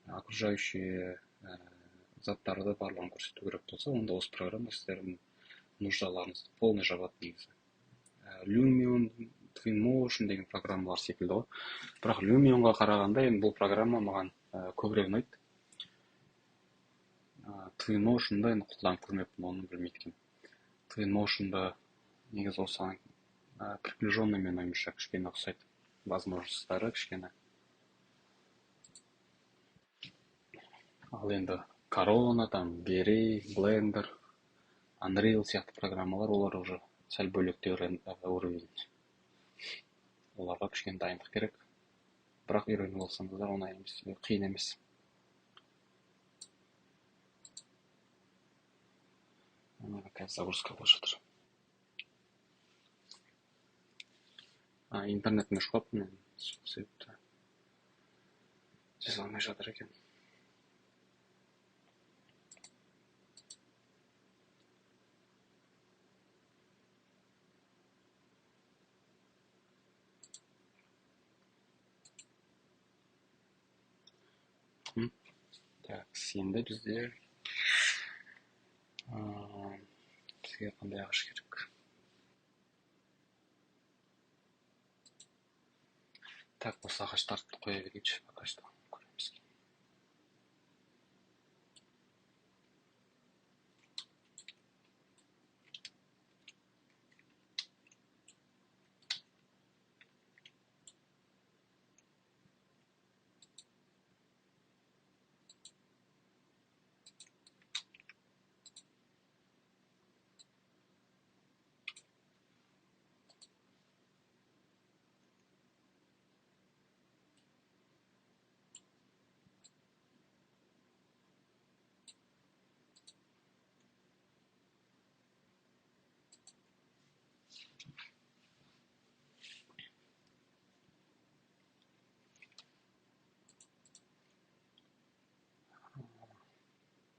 окружающие заттарды барлығын көрсету керек болса, онда осы программа сіздердің нуждаларыңызды полный жабады негізі. Lumion, Twinmotion деген программалар секілді ғой. Бірақ Lumionға қарағанда енді бұл программа маған көбірек ұнайды. Twinmotion'да енді қолданып көрмеппін, оны білмейді екенмін. Twinmotion'да негізі осыған приближенный мен ойымша кішкене ұқсайды. Возможностьтары кішкене. Ал енді Corona, там Berry, Blender, Unreal сияқты программалар, олар уже сәл бөлектеу уровень. Оларға кішкене дайындық керек. Бірақ үйреніп алсаңыздар оңай емес, қиын емес. Қазір загрузка болып жатыр. Интернетім жоқ, мен сол себепті жаза алмай жатыр екен. Так, енді бізде бізге қандай ағаш керек? Так, осы ағаштарды қоя берейікші, ағашты көреміз.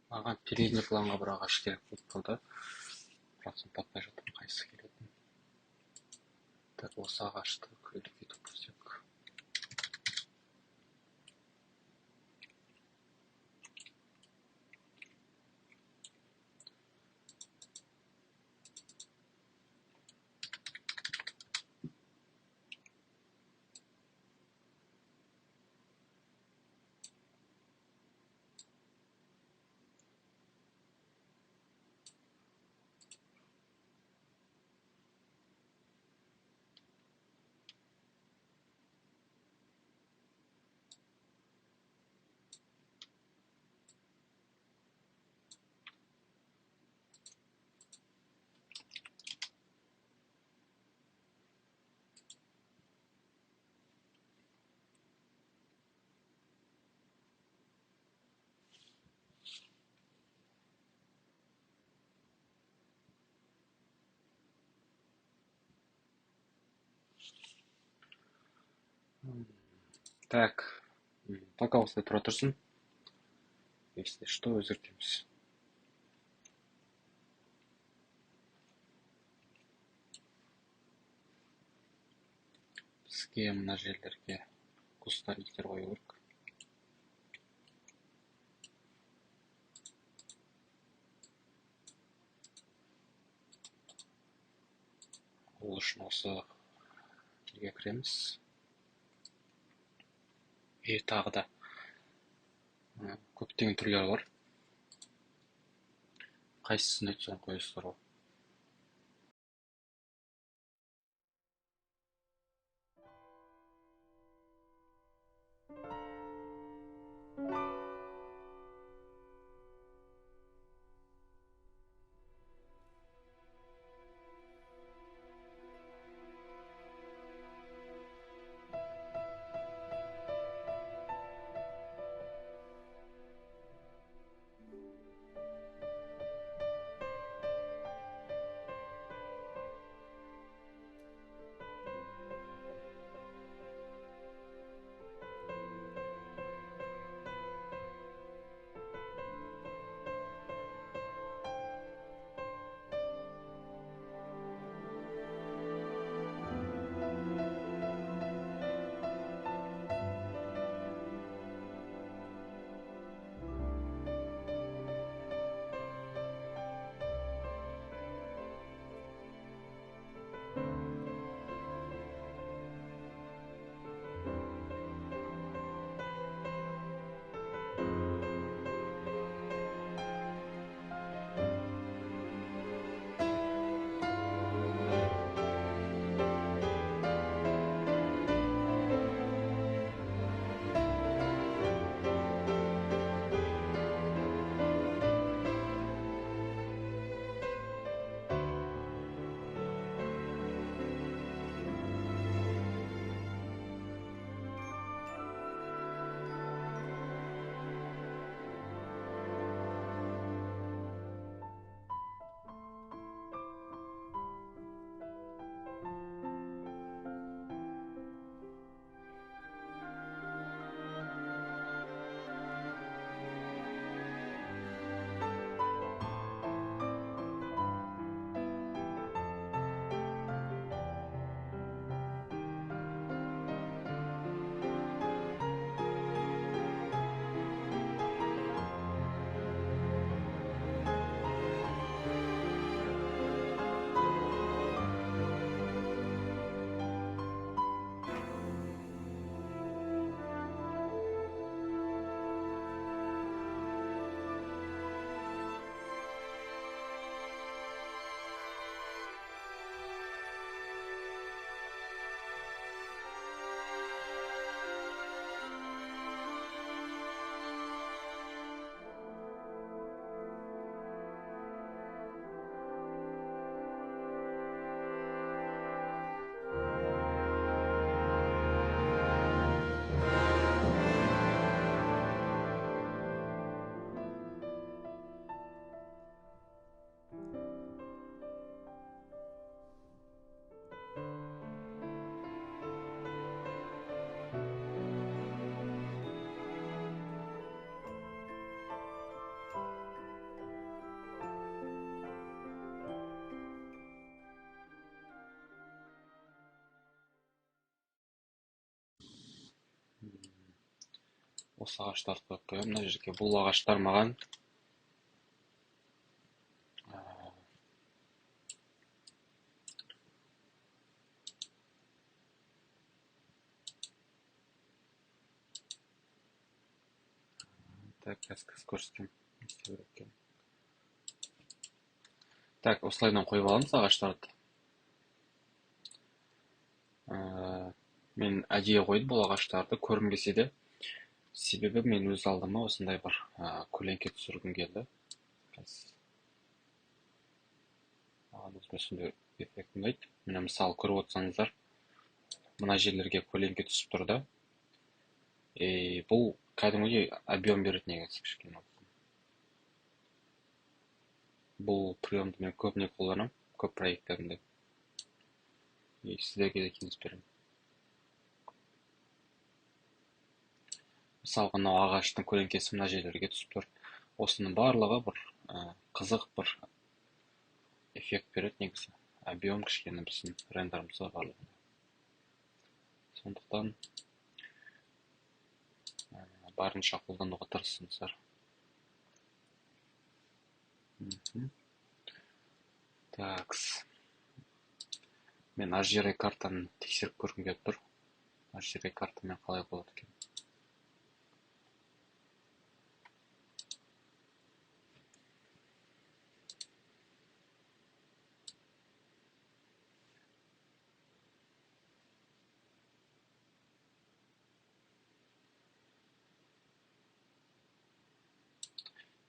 Маған передний планға бір ағаш керек болып қалды. Бірақ соны таппай жатырмын, қайсысы келетін. Так, осы ағашты көйлек етіп көрсек. Так, пока осылай тұра тұрсын. Если что, өзгертеміз. Бізге мына жерлерге кустарниктер қою керек. Ол үшін осы жерге кіреміз. Тағы да көптеген түрлері бар. Қайсысын ұнайды, соны қоясыздар ғой. Осы ағаштарды қойып қоямын мына жерге. Бұл ағаштар маған так, қазір көрсетемін. Не істеу керек екенін. Так, осылайдан қойып аламыз ағаштарды. Мен әдейі қойдым бұл ағаштарды көрінбесе де, себебі мен өз алдыма осындай бір көлеңке түсіргім келді. Маған өзіме сондай эффект ұнайды. Міне мысалы көріп отырсаңыздар, мына жерлерге көлеңке түсіп тұр да. Бұл кәдімгідей объем береді негізі кішкене. Бұл приемды мен көбіне қолданамын, көп проекттерімде. Сіздерге де кеңес беремін. Мысалға, мынау ағаштың көлеңкесі мына жерлерге түсіп тұр. Осының барлығы бір қызық бір эффект береді негізі. Объем кішкене біздің рендерімізге барлығында. Сондықтан барынша қолдануға тырысыңыздар. Такс. Мен HDRI картаны тексеріп көргім келіп тұр. HDRI картамен қалай болады екен.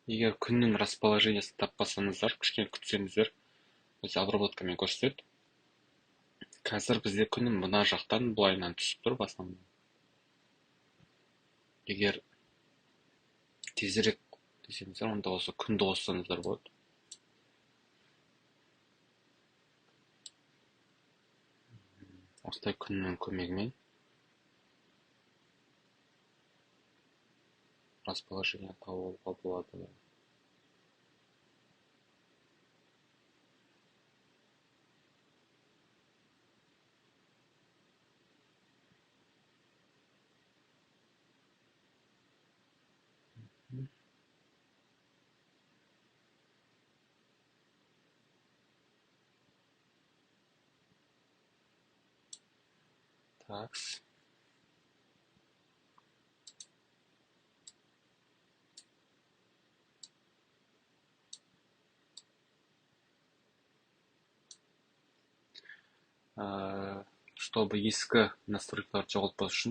Егер күннің расположениесын таппасаңыздар, кішкене күтсеңіздер, өзі обработкамен көрсетеді. Қазір бізде күнім мына жақтан былайынан түсіп тұр басынан. Егер тезірек десеңіздер, онда осы күнді қоссаңыздар болады. Осылай күннің көмегімен расположение табуға болады. Такс. Чтобы ескі настройкаларды жоғалтпас үшін